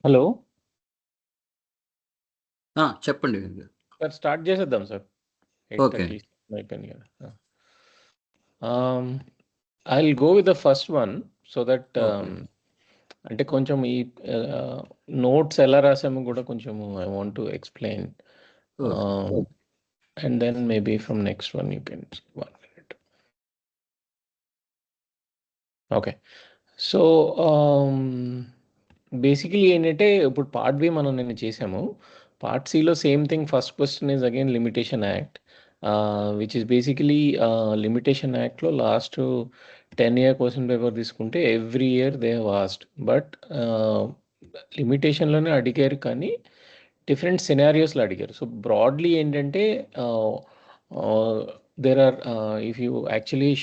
Hello చెప్పండి. Sir start చేసేద్దాం sir. Okay. 8:30 అయిపోయింది కదా. I will go with the first one so that okay. అంటే కొంచెం ఈ నోట్స్ ఎలా రాసామో కూడా కొంచెం I want to explain okay. And then maybe from next one you can 1 minute. Okay. So basically ఏంటంటే ఇప్పుడు పార్ట్ బి మనం నిన్న చేసాము. పార్ట్ సిలో same thing. First question is again limitation act, which is basically limitation యాక్ట్లో last 10-year question paper తీసుకుంటే every year they have asked, but లిమిటేషన్లోనే అడిగారు కానీ డిఫరెంట్ సినారియోస్లో అడిగారు. సో బ్రాడ్లీ ఏంటంటే there are if you actually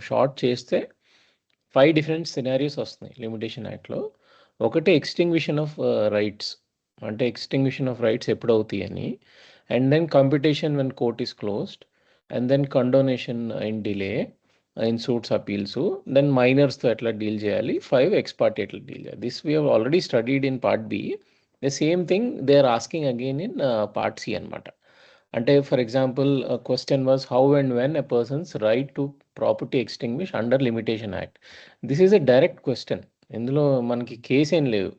short చేస్తే 5 different scenarios వస్తున్నాయి లిమిటేషన్ యాక్ట్లో. ఒకటి ఎక్స్టింగ్విషన్ ఆఫ్ రైట్స్, అంటే ఎక్స్టింగ్విషన్ ఆఫ్ రైట్స్ ఎప్పుడు అవుతాయి అని, and then computation when court is closed, and then condonation in delay in suits appeals, then మైనర్స్తో ఎట్లా డీల్ చేయాలి, 5 ఎక్స్ పార్టీ ఎట్లా డీల్ చేయాలి. This we have already studied in part B. The same thing they are asking again in part C అనమాట. అంటే for example question was how and when a person's right to property extinguish under limitation act. This is a direct question, ఇందులో మనకి case ఏం లేదు.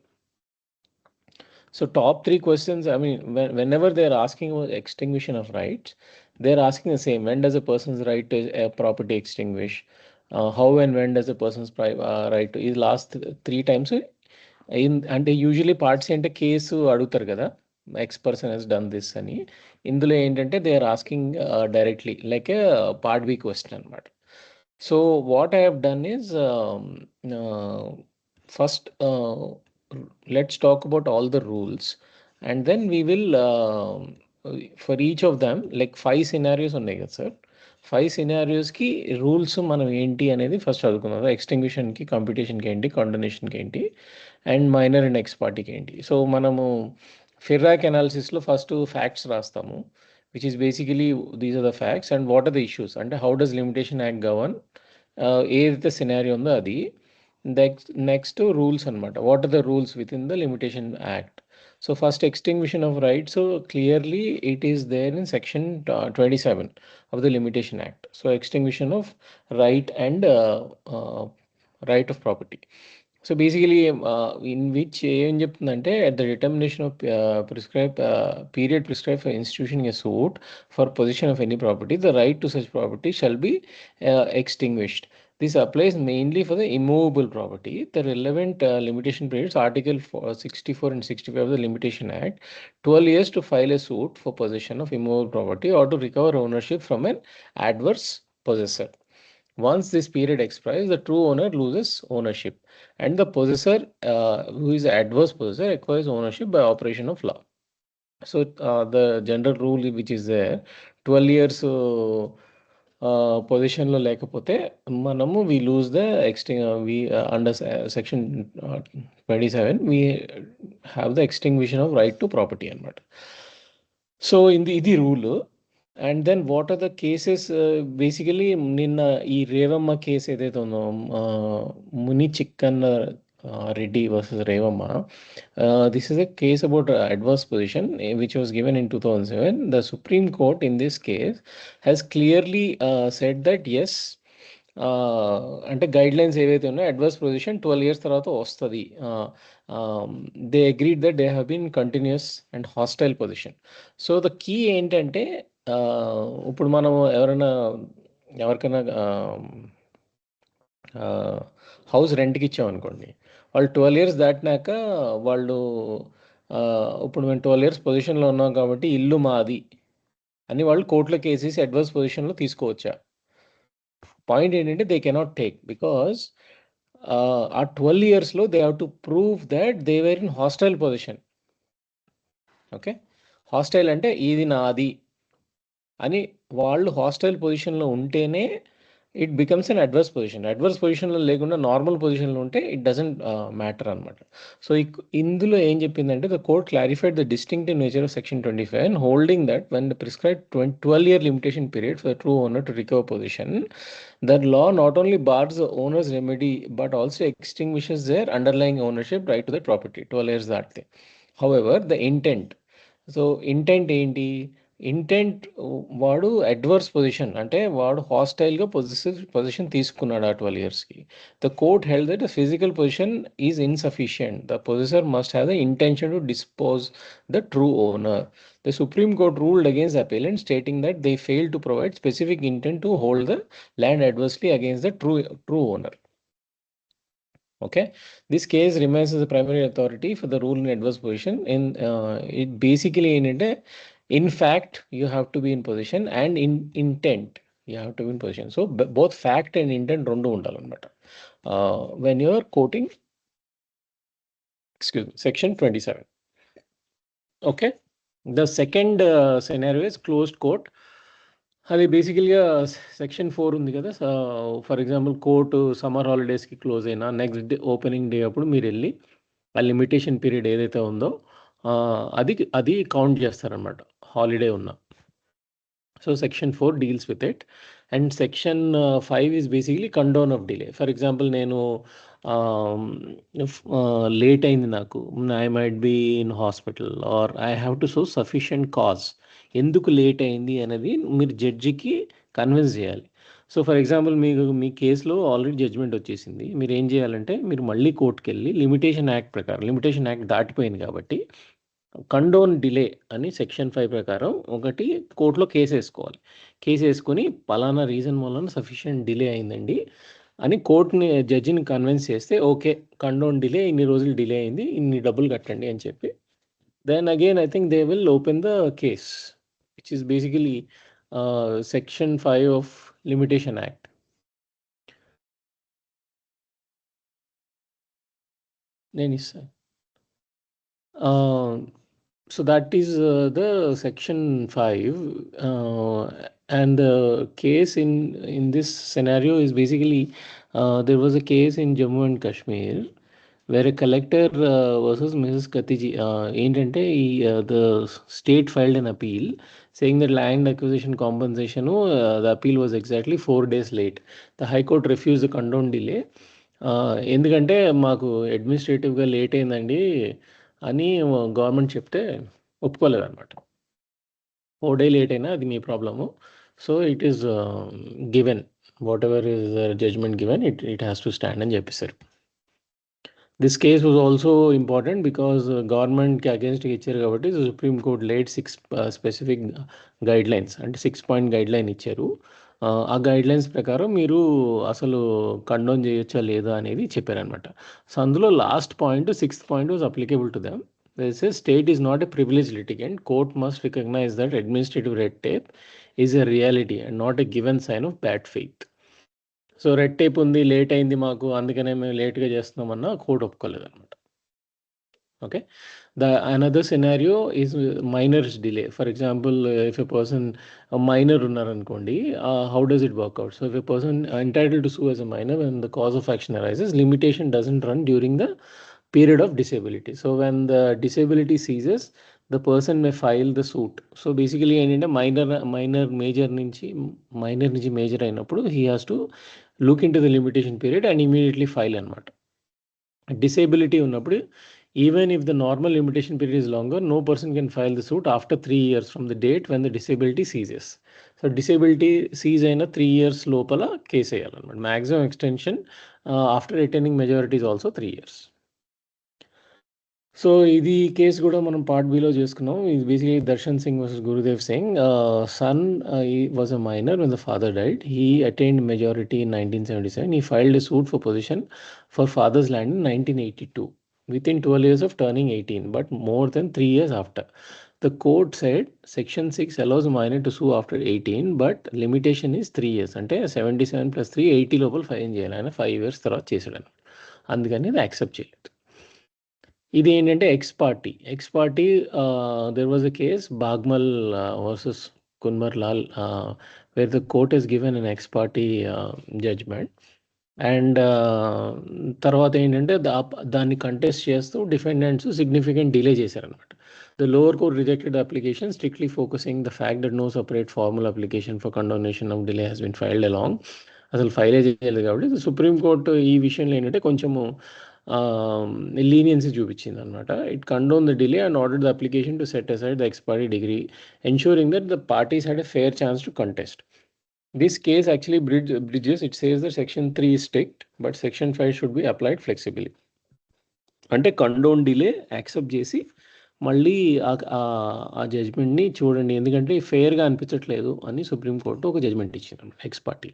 So top 3 questions, I mean, whenever they are asking about extinguishing of rights, they are asking the same. When does a person's right to property extinguish? How and when does a person's right to, is last 3 times. అంటే usually parts అంటే case అడుగుతారు కదా, ex person he's done this అని. ఇందులో ఏంటంటే they are asking directly like a part B question అనమాట. So what I have done is first let's talk about all the rules, and then we will for each of them like 5 scenarios ఉన్నాయి కదా sir. 5 scenariosకి rules మనం ఏంటి అనేది first చదువుకుందాం. ఎక్స్టింగ్విషన్కి, కంపిటీషన్కి ఏంటి, కండోనేషన్కి ఏంటి, and minor and X పార్టీకి ఏంటి. సో మనము ఫిర్రాక్ అనాలిసిస్లో ఫస్ట్ ఫ్యాక్ట్స్ రాస్తాము, which is basically these are the facts and what are the issues, అంటే how does limitation act govern, ఏదైతే సినారియో ఉందో అది. నెక్స్ట్ రూల్స్ అనమాట, what are the rules within the limitation act. So first extinguishment of right. So clearly it is there in section 27 of the limitation act. So extinguishing of right and right of property. So basically in which ఏం చెప్తుందంటే at the determination of prescribed period prescribed for instituting a suit for possession of any property, the right to such property shall be extinguished. This applies mainly for the immovable property. The relevant limitation periods, Article 64 and 65 of the Limitation Act, 12 years to file a suit for possession of immovable property or to recover ownership from an adverse possessor. Once this period expires, the true owner loses ownership, and the possessor, who is adverse possessor, acquires ownership by operation of law. So the general rule which is there, 12 years పొజిషన్లో లేకపోతే మనము we lose the we under section 27 we have the extinguishment of right to property అనమాట. So ఇది rule. And then what are the cases, basically నిన్న ఈ Revamma case ఏదైతే ఉందో, Muni Chikkanna Reddy versus Revamma, this is a case about adverse position which was given in 2007. The Supreme Court in this case has clearly said that yes, అంటే guidelines ఏవైతే ఉన్నాయో adverse position 12 years తర్వాత వస్తుంది. They agreed that they have been continuous and hostile position. So the key ఏంటంటే ఇప్పుడు మనం ఎవరికైనా house రెంట్కి ఇచ్చామనుకోండి, వాళ్ళు 12 years దాటినాక వాళ్ళు ఇప్పుడు మేము 12 years పొజిషన్లో ఉన్నాం కాబట్టి ఇల్లు మాది అని వాళ్ళు కోర్టులో కేసేసి అడ్వర్స్ పొజిషన్లో తీసుకోవచ్చా? పాయింట్ ఏంటంటే దే కెనాట్ టేక్, బికాస్ ఆ 12 yearsలో they have to prove that they were in hostile position. Okay, hostile అంటే ఇది నాది అని వాళ్ళు హాస్టైల్ పొజిషన్లో ఉంటేనే it becomes an adverse position. Adverse పొజిషన్లో లేకుండా నార్మల్ పొజిషన్లో ఉంటే ఇట్ డజంట్ మ్యాటర్ అనమాట. సో ఇందులో ఏం చెప్పిందంటే the court clarified the distinctive nature of section 25 and holding that when the prescribe 12-year limitation period for true owner to recover position, that law not only bars the owner's remedy but also extinguishes their underlying ownership right to the property 12 years దాటితే. However, the intent, so intent ఏంటి? Intent వాడు adverse position అంటే వాడు హాస్టైల్గా position తీసుకున్నాడు ఆ 12 yearsకి. The court held that the physical position is insufficient. The possessor must have the intention to dispose the true owner. The Supreme Court ruled against the appellant, stating that they failed to provide specific intent to hold the land adversely against the true owner. Okay, this case remains as the primary authority for the rule in adverse position. It basically in fact you have to be in position, and in intent you have to be in position. So both fact and intent rendu undalanamata when you are quoting section 27. Okay, the second scenario is closed court. అది బేసికల్గా section 4 ఉంది కదా. For example court summer హాలిడేస్కి close అయినా next day opening day అప్పుడు మీరు వెళ్ళి ఆ లిమిటేషన్ పీరియడ్ ఏదైతే ఉందో అది కౌంట్ చేస్తారనమాట హాలిడే ఉన్న. So section 4 deals with it, and section 5 is basically condone of delay. For example నేను లేట్ అయింది, నాకు I might be in hospital or I have to show sufficient cause, ఎందుకు late అయింది అనేది మీరు జడ్జికి కన్విన్స్ చేయాలి. సో ఫర్ ఎగ్జాంపుల్ మీ కేసులో ఆల్రెడీ జడ్జ్మెంట్ వచ్చేసింది, మీరు ఏం చేయాలంటే మీరు మళ్ళీ కోర్టుకి వెళ్ళి లిమిటేషన్ యాక్ట్ ప్రకారం, లిమిటేషన్ యాక్ట్ దాటిపోయింది కాబట్టి కండోన్ డిలే అని సెక్షన్ 5 ప్రకారం ఒకటి కోర్టులో కేసు వేసుకోవాలి. కేసు వేసుకొని పలానా రీజన్ వలన సఫిషియంట్ డిలే అయిందండి అని కోర్టుని జడ్జిని కన్విన్స్ చేస్తే, ఓకే కండోన్ డిలే, ఇన్ని రోజులు డిలే అయింది, ఇన్ని డబ్బులు కట్టండి అని చెప్పి, then again I think they will open the case, which is basically section 5 of limitation act. నేను ఇస్తాను. So that is the section 5, and the case in this scenario is basically there was a case in Jammu and Kashmir where a collector versus Mrs. Katiji, ఏంటంటే the state filed an appeal saying that land acquisition compensation, the appeal was exactly 4 days late. The High Court refused the condone delay, ఎందుకంటే మాకు అడ్మినిస్ట్రేటివ్గా late అయిందండి అని government చెప్తే ఒప్పుకోలేదన్నమాట. 4 days late అయినా అది మీ problem, so it is given, whatever is judgment given, it has to stand అని చెప్పేశారు. This case was also important because గవర్నమెంట్కి అగేన్స్ట్గా ఇచ్చారు కాబట్టి Supreme Court laid 6 specific guidelines, అంటే 6-point గైడ్ లైన్ ఇచ్చారు. ఆ గైడ్ లైన్స్ ప్రకారం మీరు అసలు కండోన్ చేయొచ్చా లేదా అనేది చెప్పారనమాట. సో అందులో last point 6th point was applicable to them. They say state is not a privileged litigant. Court must recognize that administrative red tape is a reality and not a given sign of bad faith. So red tape ఉంది, late అయింది మాకు, అందుకనే మేము లేట్గా చేస్తున్నామన్నా court ఒప్పుకోలేదన్నమాట. Okay, another scenario is minors delay. For example, if a person, a minor ఉన్నారనుకోండి, how does it work out? So if a person entitled to sue as a minor when the cause of action arises, limitation doesn't run during the period of disability. So when the disability ceases, the person may file the suit. So basically ఏంటంటే minor major నుంచి major అయినప్పుడు he has to look into the limitation period and immediately file అనమాట. Disability ఉన్నప్పుడు even if the normal limitation period is longer, no person can file the suit after 3 years from the date when the disability ceases. So disability cease అయిన 3 years లోపల case వేయాలన్నమాట. maximum extension after attaining majority is also 3 years. So ఇది case కూడా మనం part below చేసుకున్నాం. ఇది basically Darshan Singh versus Gurudev Singh. Son was a minor when the father died. He attained majority in 1977. He filed a suit for possession for father's land in 1982 within 12 years of turning 18, but more than 3 years after. The court said section 6 allows a minor to sue after 18, but limitation is 3 years. అంటే 77 + 3 80 లోపల fine చేయాలి. ఆయన 5 years తర్వాత చేసాడు, అందుకని అది accept చేయలేదు. ఇది ఏంటంటే ex parte there was a case Bagmal versus Kunwar Lal where the court has given an ex parte judgment. And తర్వాత ఏంటంటే దాన్ని కంటెస్ట్ చేస్తూ డిఫెండెంట్స్ సిగ్నిఫికెంట్ డిలే చేశారనమాట. The lower court rejected the application strictly focusing the fact that no separate formal application for condonation of delay has been filed along. అసలు ఫైలే చేయలేదు కాబట్టి supreme court ఈ విషయంలో ఏంటంటే కొంచెము లీనియన్సీ చూపించింది అనమాట. It condone the delay and order the application to set aside the expiry degree, ensuring that the parties had a fair chance to contest. This case actually bridges. It says that section 3 is strict, but section 5 should be applied flexibly. అంటే condone delay accept చేసి మళ్ళీ ఆ జడ్జ్మెంట్ని చూడండి, ఎందుకంటే ఫెయిర్గా అనిపించట్లేదు అని supreme court ఒక judgment ఇచ్చింది ex parte.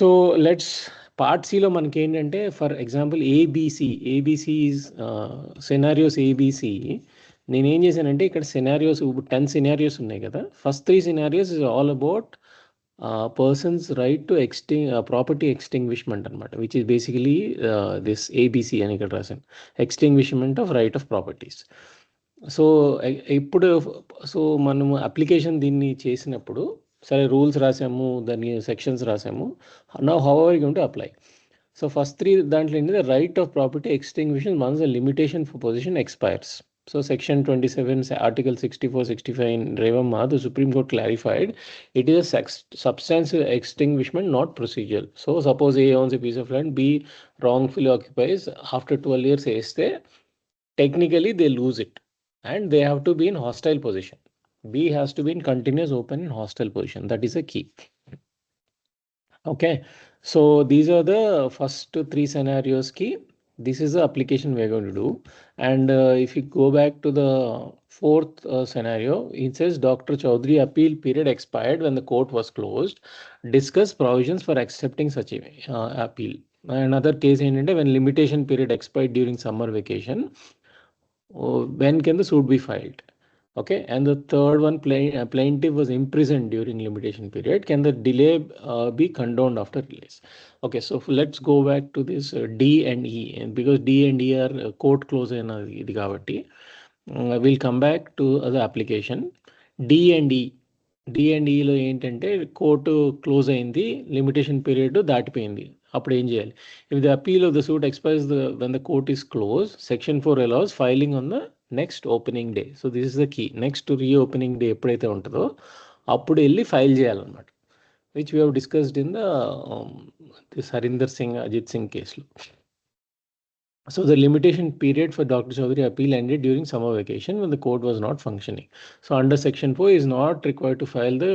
So let's part సిలో మనకి ఏంటంటే for example ABC is scenarios ABC. నేనేం చేశానంటే ఇక్కడ సినారియోస్ 10 సినారియోస్ ఉన్నాయి కదా. First 3 scenarios is all about persons right to property extinguishment అనమాట, which is basically this ABC అని ఇక్కడ రాశాను, extinguishment of right of properties. So ఇప్పుడు మనము అప్లికేషన్ దీన్ని చేసినప్పుడు సరే రూల్స్ రాసాము, దాని సెక్షన్స్ రాసాము, now how are you going to apply. So first 3 దాంట్లో ఏంటంటే right of property ఎక్స్టింగ్విషన్ once the limitation for position expires. So section 27, article 64, 65 in Revamma, the Supreme Court clarified it is a substantial extinguishment, not procedural. So suppose A owns a piece of land, B wrongfully occupies, after 12 years technically they lose it and they have to be in hostile position. B has to be in continuous open and hostile position. That is a key. Okay, so these are the first 3 scenarios key. This is the application we are going to do. And if you go back to the 4th scenario, it says Dr. Chaudhary appeal period expired when the court was closed. Discuss provisions for accepting such appeal. Another case is when limitation period expired during summer vacation, when can the suit be filed? Okay, and the third one, plaintiff was imprisoned during limitation period. Can the delay be condoned after release? Okay, so let's go back to this D and E, and because D and E are court close idi kabatti, we'll come back to the application. D and E లో ఏంటంటే court close అయింది, limitation period దాటిపోయింది, అప్పుడు ఏం చేయాలి? If the appeal of the suit expires when the court is close, section 4 allows filing on the next opening day. So this is the key. Next reopening day ఎప్పుడైతే ఉంటుందో అప్పుడు వెళ్ళి file చేయాలన్నమాట, which we have discussed in this Harinder Singh, Ajit Singh కేసులో. So the limitation period for Dr. Chaudhary appeal ended during summer vacation when the court was not functioning. So under section 4 is not required to file the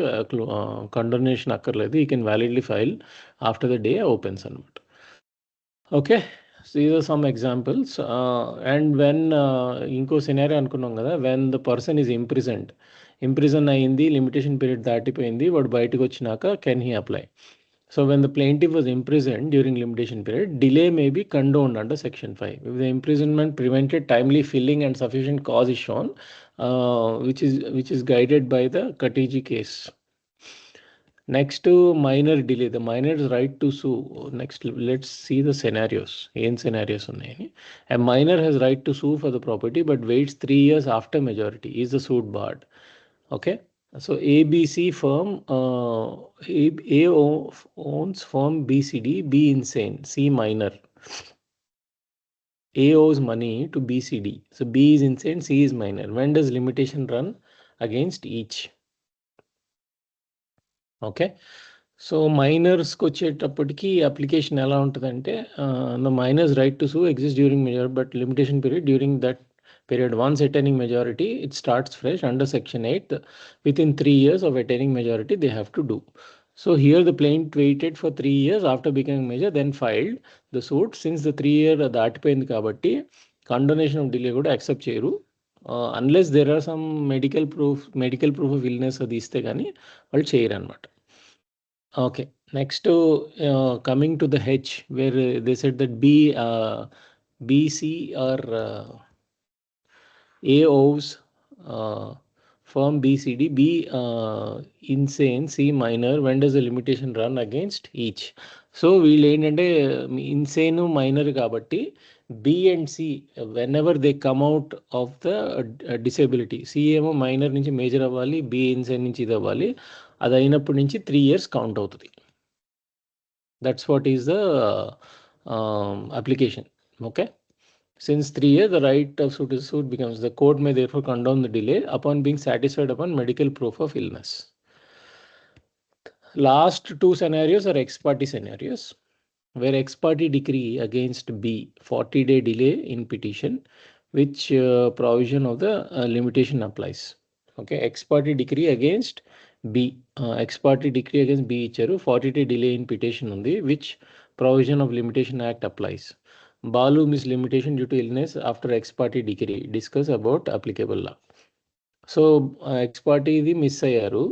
condonation akkarledu. He can validly file after the day opens anamata. Okay, so these are some examples. And when inko scenario anukunnam kada, when the person is imprison ayindi, limitation period దాటిపోయింది, వాడు బయటకు వచ్చినాక can he apply? So when the plaintiff was imprisoned during limitation period, delay may be condoned under section 5 if the imprisonment prevented timely filling and sufficient cause is shown, which is guided by the Katiji case. Next to minor delay, the minor's right to sue. Next, let's see the scenarios. Ain scenarios unnayani. A minor has right to sue for the property but waits 3 years after majority. Is the suit barred? Okay. So ABC firm, A owns firm BCD, B insane, C minor. A owes money to BCD. So B is insane, C is minor. When does limitation run against each? Okay. So మైనర్స్కి వచ్చేటప్పటికి application ఎలా ఉంటుందంటే, the minors right to sue exist during major but limitation period during that period. Once attaining majority, it starts fresh under section 8. Within 3 years of attaining majority, they have to do. So here the plaintiff waited for 3 years after becoming major, then filed the suit. Since the 3 year దాటిపోయింది కాబట్టి condonation of delay కూడా accept చేయరు, unless there are some medical proof of illness అది ఇస్తే కానీ వాళ్ళు చేయరు అనమాట. Okay, next coming to the H, where they said that BC or A owes firm BCD, B insane, C minor. When does the limitation run against each? So వీళ్ళు ఏంటంటే insane minor కాబట్టి B and C, whenever they come out of the disability, C ఏమో minor నుంచి major అవ్వాలి, B inside నుంచి ఇది అవ్వాలి, అది అయినప్పటి నుంచి 3 years కౌంట్ అవుతుంది. That's what is the application. Okay, since 3 years the right of suit becomes, the court may therefore condone the delay upon being satisfied upon medical proof of illness. Last two scenarios are ex parte scenarios, where ex parte decree against B, 40-day delay in petition, which provision of the limitation applies. Okay, ex parte decree against B, ex parte decree against B icharu, 40-day delay in petition undi, which provision of limitation act applies. Balu miss limitation due to illness after ex parte decree. Discuss about applicable law. So ex parte ఇది miss అయ్యారు.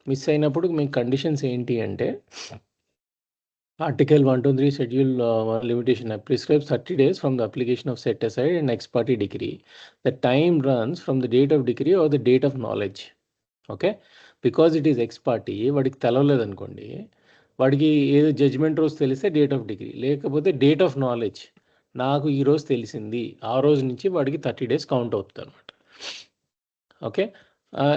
Miss అయినప్పుడు మీకు conditions ఏంటి అంటే, Article 123 Schedule 1 limitation prescribes 30 days from the application of set aside and ex parte decree. The time runs from the date of decree or the date of knowledge. Okay, because it is X party, వాడికి తెలవలేదు అనుకోండి, వాడికి ఏదో judgement రోజు తెలిస్తే date of degree, లేకపోతే date of knowledge, నాకు ఈ రోజు తెలిసింది, ఆ రోజు నుంచి వాడికి 30 days కౌంట్ అవుతుంది అనమాట. Okay,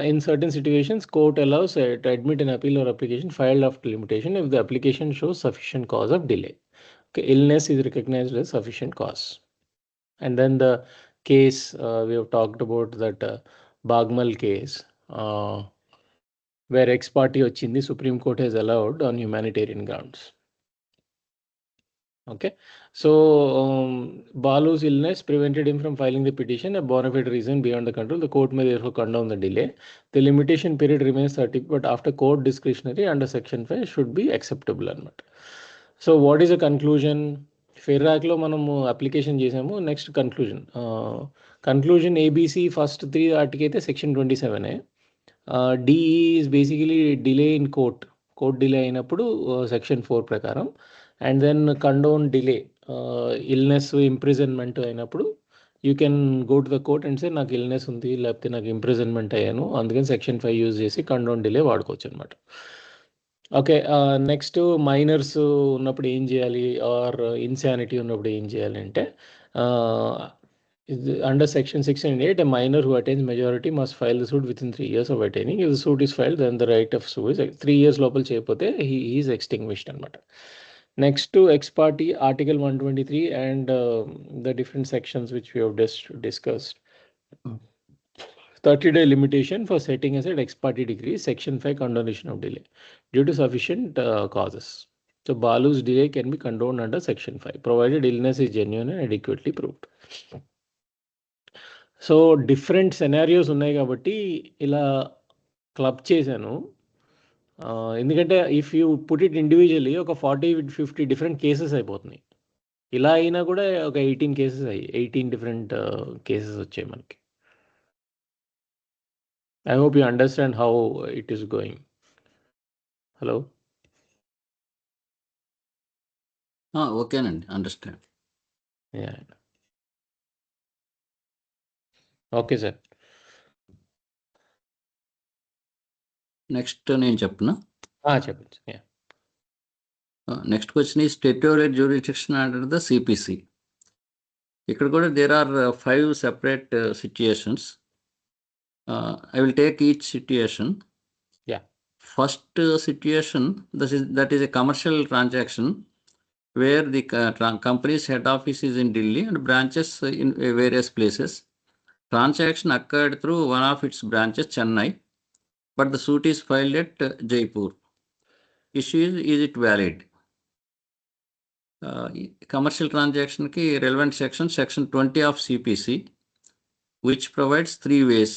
in certain situations, court allows to admit an appeal or application filed after limitation if the application shows sufficient cause of delay. Okay, illness is recognized as sufficient cause. And then the case, we have talked about that Bagmal case, where ex parte వచ్చింది, Supreme Court has allowed on humanitarian grounds. Okay, so Balu's illness prevented him from filing the petition, a bona fide reason beyond the control. The court may therefore condone the delay. The limitation period remains 30, but after court discretionary under section 5 should be acceptable అన్నమాట. So what is the conclusion? ఫెర్రాక్లో మనము application చేసాము. Next conclusion ABC first 3 వాటికి అయితే section 27. D E is basically delay in court delay అయినప్పుడు section 4 ప్రకారం. And then condone delay, illness imprisonment అయినప్పుడు you can go to the court and say నాకు illness ఉంది, లేకపోతే నాకు ఇంప్రిజన్మెంట్ అయ్యాను, అందుకని సెక్షన్ 5 యూజ్ చేసి కండోన్ డిలే వాడుకోవచ్చు అనమాట. ఓకే, నెక్స్ట్ మైనర్స్ ఉన్నప్పుడు ఏం చేయాలి, ఆర్ ఇన్సానిటీ ఉన్నప్పుడు ఏం చేయాలి అంటే, under section 6 and 8, a minor who attains majority must file the suit within 3 years of attaining. If the suit is filed, then the right of sue is 3 years లోపల చేయకపోతే he is extinguished అనమాట. Next ex parte article 123 and the different sections which we have discussed. 30-day limitation for setting aside ex parte decree, section 5 condonation of delay due to sufficient causes. So Balu's delay can be condoned under section 5 provided illness is genuine and adequately proved. So different scenarios ఉన్నాయి కాబట్టి ఇలా club చేశాను. ఎందుకంటే if you put it individually ఒక 40-50 different cases అయిపోతున్నాయి. ఇలా అయినా కూడా ఒక 18 కేసెస్ అయ్యాయి, 18 డిఫరెంట్ కేసెస్ వచ్చాయి మనకి. I hope you understand how it is going. Hello, ఓకేనండి, అండర్స్టాండ్. Okay sir. నెక్స్ట్ నేను చెప్పనా? చెప్పండి. నెక్స్ట్ క్వశ్చన్ ఈ statutory jurisdiction under the CPC. ఇక్కడ కూడా there are 5 separate situations. I will take each situation. Yeah. First situation, that is a commercial transaction where the company's head office is in Delhi and branches in various places. Transaction occurred through one of its branches, Chennai, but the suit is filed at Jaipur. Issue is it valid? Commercial transaction ki relevant section 20 of CPC, which provides 3 ways.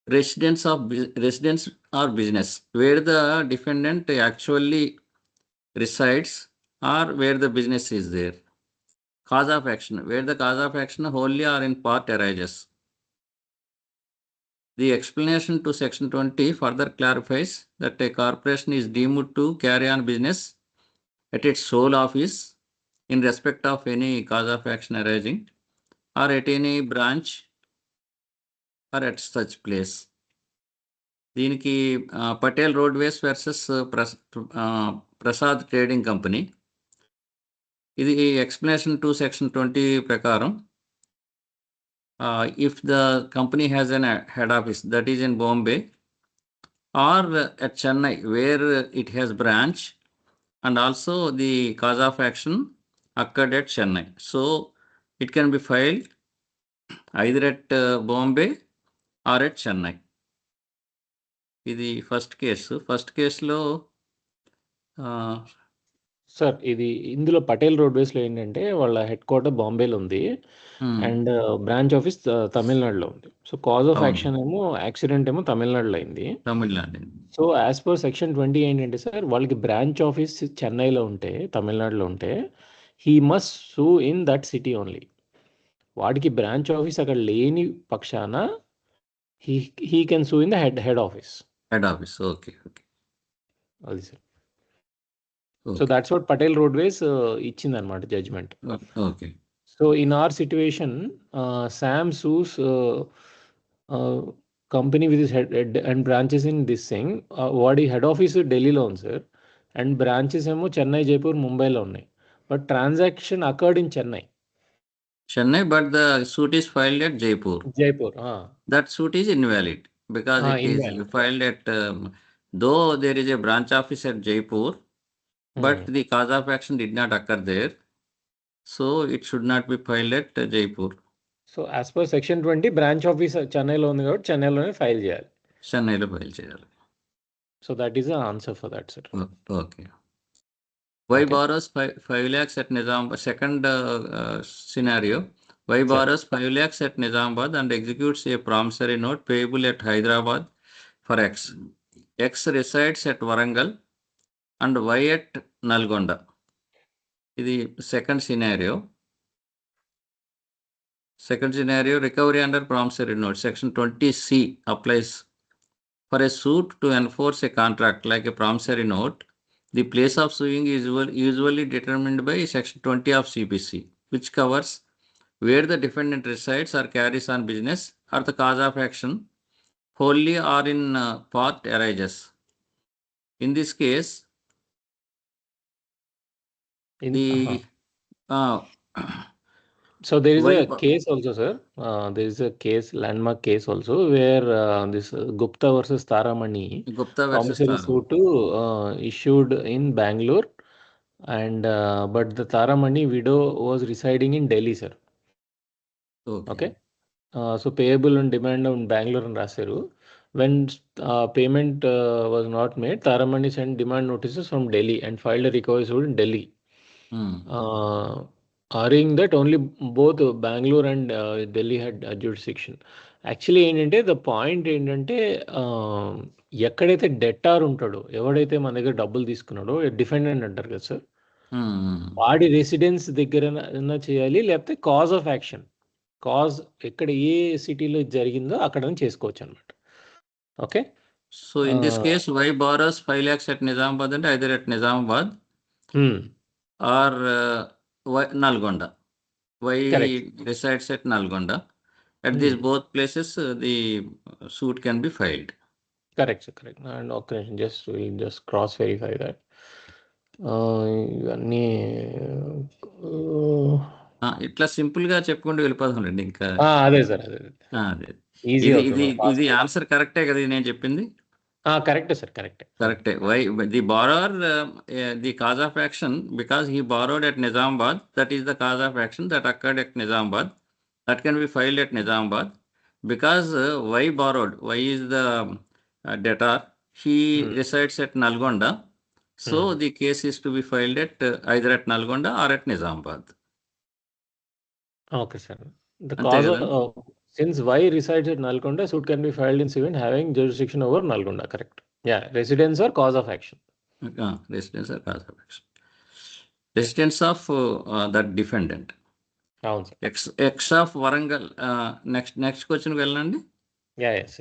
Residence or business, where the defendant actually resides or where the business is there. Cause of action, where the cause of action wholly or in part arises. The explanation to section 20 further clarifies that a corporation is deemed to carry on business at its sole office in respect of any cause of action arising or at any branch or at such place. దీనికి Patel roadways versus Prasad trading company. ఇది explanation to section 20 ప్రకారం if the company has an head office that is in Bombay or at Chennai where it has branch, and also the cause of action occurred at Chennai, so it can be filed either at Bombay or at Chennai. ఇది first కేసులో sir ఇది ఇందులో పటేల్ రోడ్వేస్లో ఏంటంటే వాళ్ళ head quarter బాంబేలో ఉంది and branch office తమిళనాడులో ఉంది. సో కాజ్ ఆఫ్ యాక్షన్ ఏమో యాక్సిడెంట్ ఏమో తమిళనాడులో అయింది. Tamil Nadu. So as per section 20 ఏంటంటే సార్ వాళ్ళకి బ్రాంచ్ ఆఫీస్ చెన్నైలో ఉంటే తమిళనాడులో ఉంటే he must sue in that city only. వాడికి బ్రాంచ్ ఆఫీస్ అక్కడ లేని పక్షాన he can sue in the head office. Okay అది sir. So that's what Patel Roadways ఇచ్చిందనమాట judgment. Okay. So in our situation Sam sues company with head and branches in this thing. వాడి head office ఢిల్లీలో ఉంది sir and branches ఏమో చెన్నై, జైపూర్, ముంబైలో ఉన్నాయి. But transaction occurred in Chennai, but the suit is filed at Jaipur. That suit is invalid because it is filed at though there is a branch office at Jaipur, but the cause of action did not occur there, so it should not be filed at Jaipur. So as per section 20 branch office చెన్నైలో ఉంది కాబట్టి చెన్నైలోనే file చేయాలి. చెన్నైలో file చేయాలి. So that is the answer for that, sir. Okay. Why borrows 5 lakhs at Nizamabad? Second scenario. Why borrows 5 lakhs at Nizamabad and executes a promissory note payable at Hyderabad for X. X resides at Warangal and Y at Nalgonda. This is second scenario. Recovery under promissory note. Section 20C applies for a suit to enforce a contract like a promissory note. The place of suing is usually determined by Section 20 of CPC, which covers where the defendant resides or carries on business or the cause of action wholly or in part arises. In this case, so there is a case also, sir. There is a case, landmark case also, where this Gupta versus Taramani promissory suit issued in Bangalore, and but the Taramani widow was residing in Delhi, sir. Okay. So payable on demand on Bangalore and Raseru. When payment was not made, Taramani sent demand notices from Delhi and filed a recovery suit in Delhi. Arguing that only both Bangalore and Delhi had jurisdiction. Actually ఏంటంటే the point ఏంటంటే ఎక్కడైతే డెట్టార్ ఉంటాడో, ఎవడైతే మన దగ్గర డబ్బులు తీసుకున్నాడో defendant అంటారు కదా సార్, వాడి రెసిడెన్స్ దగ్గర చేయాలి, లేకపోతే కాజ్ ఆఫ్ యాక్షన్, కాజ్ ఎక్కడ ఏ సిటీలో జరిగిందో అక్కడ చేసుకోవచ్చు అనమాట. Okay. So in this case Y borrows 5 lakhs at Nizamabad and either at Nizamabad or Nalgonda. Why resides at Nalgonda? At these both places, the suit can be filed. Correct, sir. Correct. And okay, we'll just cross verify that. ఇవన్నీ ఇట్లా simple గా చెప్పుకుంటూ వెళ్ళిపోతానండి. ఇంకా అదే sir, అదే ఇది answer కరెక్టే కదా నేను చెప్పింది? కరెక్టే సార్, కరెక్టే. Why the borrower, the cause of action, because he borrowed at Nizamabad, that is the cause of action that occurred at Nizamabad, that can be filed at Nizamabad. Because why borrowed? Why is the debtor? He resides at Nalgonda, so the case is to be filed at either at Nalgonda or at Nizamabad. Okay, sir. The cause of since Y resides at Nalgonda, suit can be filed in event having jurisdiction over Nalgonda. Correct. Yeah, residence or cause of action. Residence or cause of action. Residence of that defendant. X of Warangal. Next question వెళ్ళండి. Yes.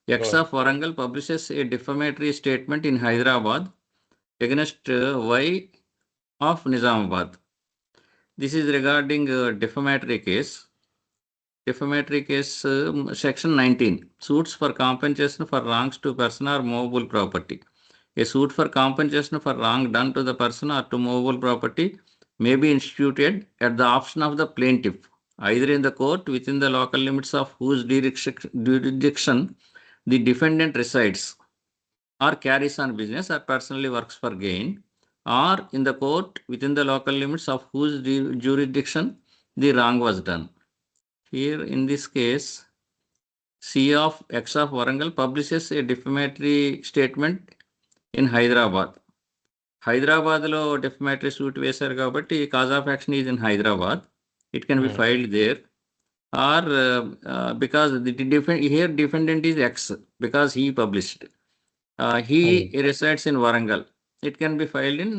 X of Warangal publishes a defamatory statement in Hyderabad against Y of Nizamabad. This is regarding defamatory case. Section 19. Suits for compensation for wrongs to person or movable property. A suit for compensation for wrong done to the person or to movable property may be instituted at the option of the plaintiff, either in the court within the local limits of whose jurisdiction the defendant resides or carries on business or personally works for gain, or in the court within the local limits of whose jurisdiction the wrong was done. Here in this case, C of X of Warangal publishes a defamatory statement in Hyderabad. హైదరాబాద్లో డెఫమేటరీ suit వేశారు కాబట్టి cause of action is in Hyderabad. It can be filed there or because here defendant is X because he published. He resides in Warangal. It can be filed in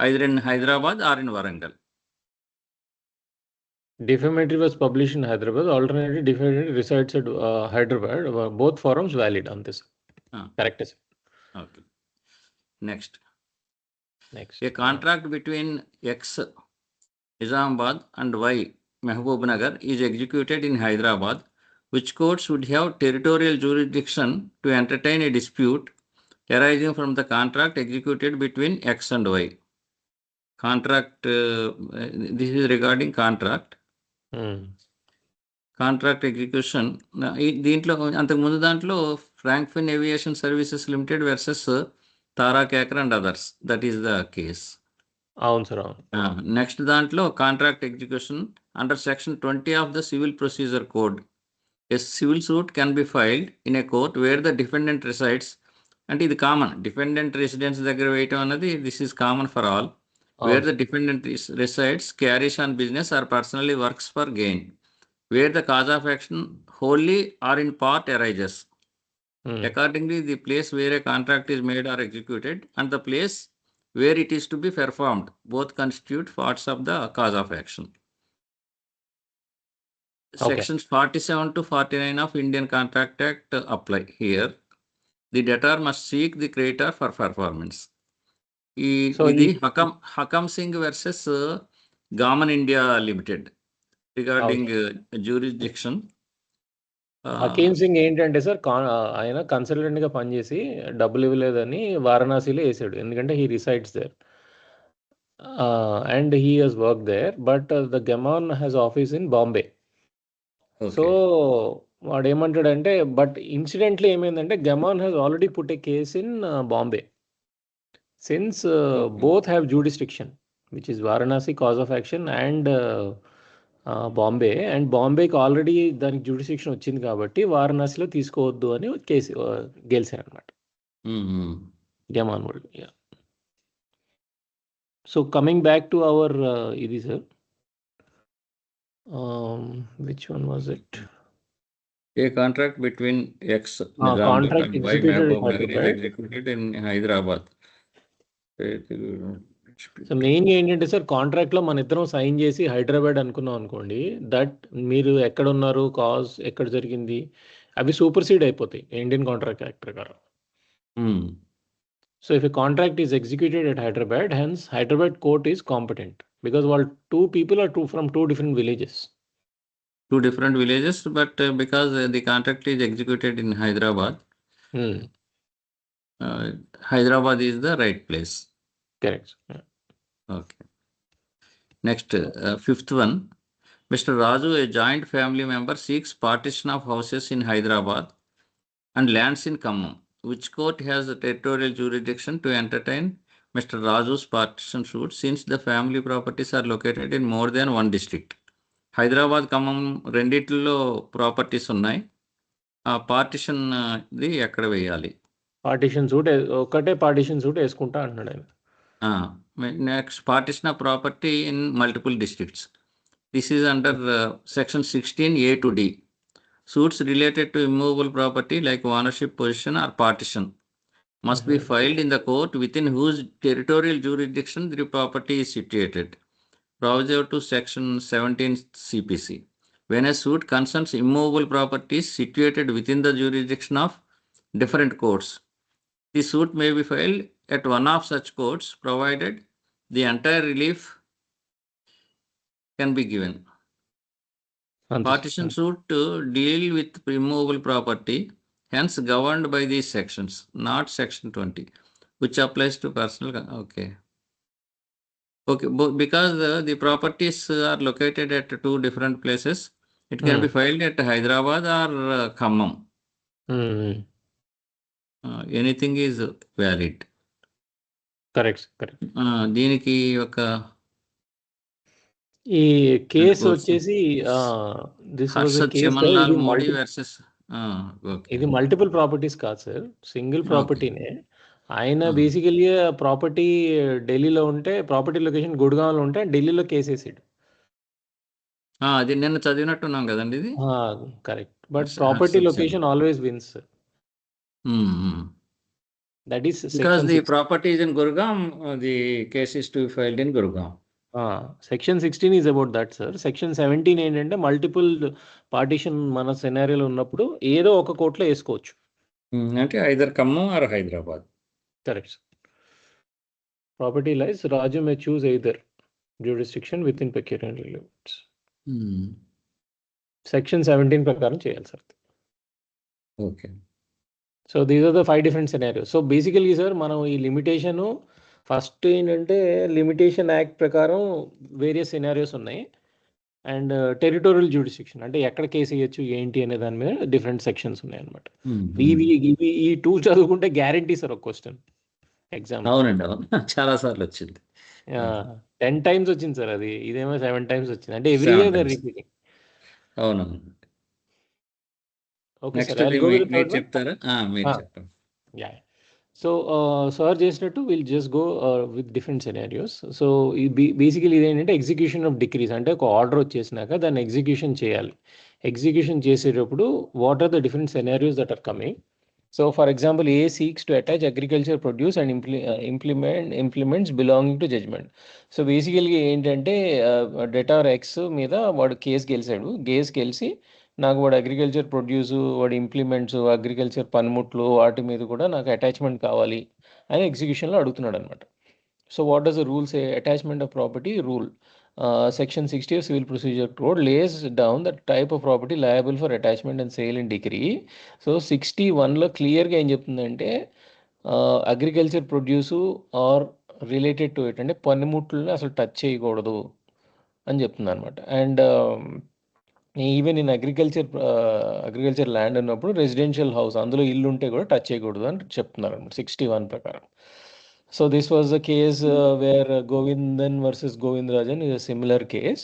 either in Hyderabad or in Warangal. Defamatory was published in Hyderabad. Alternatively, defendant resides at Hyderabad. Both forms valid on this. Correct. Okay. Next. A contract between X, Nizamabad, and Y, Mehboob-Nagar, is executed in Hyderabad. Which courts would have territorial jurisdiction to entertain a dispute arising from the contract executed between X and Y? Contract, this is regarding contract. Contract execution. దీంట్లో అంతకుముందు దాంట్లో Frankfinn Aviation Services Limited versus Tara Kekar and others, that is the case. అవును sir. Next దాంట్లో contract execution under section 20 of the civil procedure code. A civil suit can be filed in a court where the defendant resides. అంటే ఇది common, defendant residence దగ్గర వేయటం అన్నది this is common for all. Where the defendant resides, carries on business or personally works for gain, where the cause of action wholly or in part arises. Accordingly, the place where a contract is made or executed and the place where it is to be performed both constitute parts of the cause of action. Sections 47 to 49 of Indian Contract Act apply here. The debtor must seek the creditor for performance. ఇది Hakam Singh versus Gammon India Limited regarding jurisdiction. Hakim Singh ఏంటంటే sir, ఆయన consultant గా పనిచేసి డబ్బులు ఇవ్వలేదని వారణాసిలో వేసాడు, ఎందుకంటే he resides there and he has work there, but the Gammon has office in Bombay. So వాడు ఏమంటాడంటే, బట్ ఇన్సిడెంట్లీ ఏమైందంటే Gammon has already put a case in Bombay. Since both have jurisdiction, which is Varanasi cause of action and Bombay, and బాంబేకి already దానికి jurisdiction వచ్చింది కాబట్టి వారణాసిలో తీసుకోవద్దు అని కేసు గెలిచారు అనమాట గెమాన్ వాళ్ళు. So coming back to our ఇది sir, which one was it? A contract between X contract and Y executed in Hyderabad. So మెయిన్గా ఏంటంటే సార్, కాంట్రాక్ట్లో మన ఇద్దరం సైన్ చేసి హైదరాబాద్ అనుకున్నాం అనుకోండి, దట్ మీరు ఎక్కడ ఉన్నారు, కాజ్ ఎక్కడ జరిగింది, అవి సూపర్సీడ్ అయిపోతాయి ఇండియన్ కాంట్రాక్ట్ యాక్ట్ ప్రకారం. So if a contract is executed at Hyderabad, hence Hyderabad court is competent because వాళ్ళు two people are from two different villages. Two different villages, but because the contract is executed in Hyderabad, Hyderabad is the right place. Correct. Okay. Next, fifth one, Mr. Raju, a joint family member, seeks partition of houses in Hyderabad and lands in Khammam. Which court has the territorial jurisdiction to entertain Mr. Raju's partition suit, since the family properties are located in more than one district? Hyderabad Khammam రెండిట్లో properties ఉన్నాయి. ఆ partition the ఎక్కడ వేయాలి? Partition suit ఒకటే partition suit వేసుకుంటా అంటున్నాడు ఆయన. Next, partition of property in multiple districts. This is under section 16A to D. Suits related to immovable property like ownership, possession or partition must be filed in the court within whose territorial jurisdiction the property is situated. Proviso to section 17 CPC. When a suit concerns immovable properties situated within the jurisdiction of different courts, the suit may be filed at one of such courts, provided the entire relief can be given. Partition suit to deal with immovable property, hence governed by these sections, not section 20, which applies to personal. Okay. Okay, because the properties are located at two different places, it can be filed at Hyderabad or Khammam. Anything is valid. Correct correct. దీనికి ఒక ఈ case వచ్చేసి this was a case Chamanlal Modi versus ఇది multiple properties కాదు sir, single ప్రాపర్టీనే. ఆయన basically property ఢిల్లీలో ఉంటే, property location గుడ్గావ్లో ఉంటే ఢిల్లీలో కేసు వేసాడు. అది నిన్న చదివినట్టున్నాం కదండి ఇది. Correct, but property location always wins. That is because the property is in Gurgaon, the case is to be filed in Gurgaon. Section 16 is about that sir. Section 17 ఏంటంటే multiple partition మన సెనారియోలో ఉన్నప్పుడు ఏదో ఒక కోర్టులో వేసుకోవచ్చు. అంటే either Khammam or Hyderabad. Correct. Property lies Raju may choose either jurisdiction within pecuniary limits. Section 17 ప్రకారం చేయాలి sir. Okay. So these are the 5 different scenarios. So basically sir మనం ఈ లిమిటేషను ఫస్ట్ ఏంటంటే లిమిటేషన్ యాక్ట్ ప్రకారం వేరియస్ సెనారియోస్ ఉన్నాయి. And territorial jurisdiction అంటే ఎక్కడ case వేయచ్చు ఏంటి అనే దాని మీద డిఫరెంట్ సెక్షన్స్ ఉన్నాయి అనమాట. ఇవి ఈ 2 చదువుకుంటే గ్యారంటీ సార్ ఒక క్వశ్చన్ ఎగ్జామ్. అవునండి, అవును, చాలా సార్లు వచ్చింది. 10 times వచ్చింది సార్ అది. ఇదేమో 7 times వచ్చింది. అంటే ఎవ్రీ ఇయర్ దర్ రిపీటింగ్. అవునవును. ఓకే నెక్స్ట్ సార్, మీరు చెప్తారా? మీరు చెప్పండి. యా. సో సార్ చేసినట్టు will just go with different scenarios. So ఈ బేసికలీ ఇదేంటంటే ఎగ్జిక్యూషన్ ఆఫ్ డిక్రీస్, అంటే ఒక ఆర్డర్ వచ్చేసినాక దాన్ని ఎగ్జిక్యూషన్ చేయాలి. ఎగ్జిక్యూషన్ చేసేటప్పుడు what are the different scenarios that are coming. So for example A seeks to attach agriculture produce and implements belonging to judgment. So బేసికల్గా ఏంటంటే డెటార్ ఎక్స్ మీద వాడు కేసు గెలిచి నాకు వాడు అగ్రికల్చర్ ప్రొడ్యూస్, వాడి ఇంప్లిమెంట్స్, అగ్రికల్చర్ పనిముట్లు వాటి మీద కూడా నాకు అటాచ్మెంట్ కావాలి అని ఎగ్జిక్యూషన్లో అడుగుతున్నాడు అనమాట. So what does the rules a attachment of property rule section 60 of civil procedure code lays down the type of property liable for attachment and sale in degree. So 61లో క్లియర్గా ఏం చెప్తుందంటే agriculture produce or related to it అంటే పనిముట్లని అసలు touch చేయకూడదు అని చెప్తుంది అనమాట. And even in agriculture land ఉన్నప్పుడు రెసిడెన్షియల్ హౌస్ అందులో ఇల్లు ఉంటే కూడా టచ్ చేయకూడదు అని చెప్తున్నారు అనమాట 61 ప్రకారం. So this was the case where Govindan versus Govindarajan is a similar case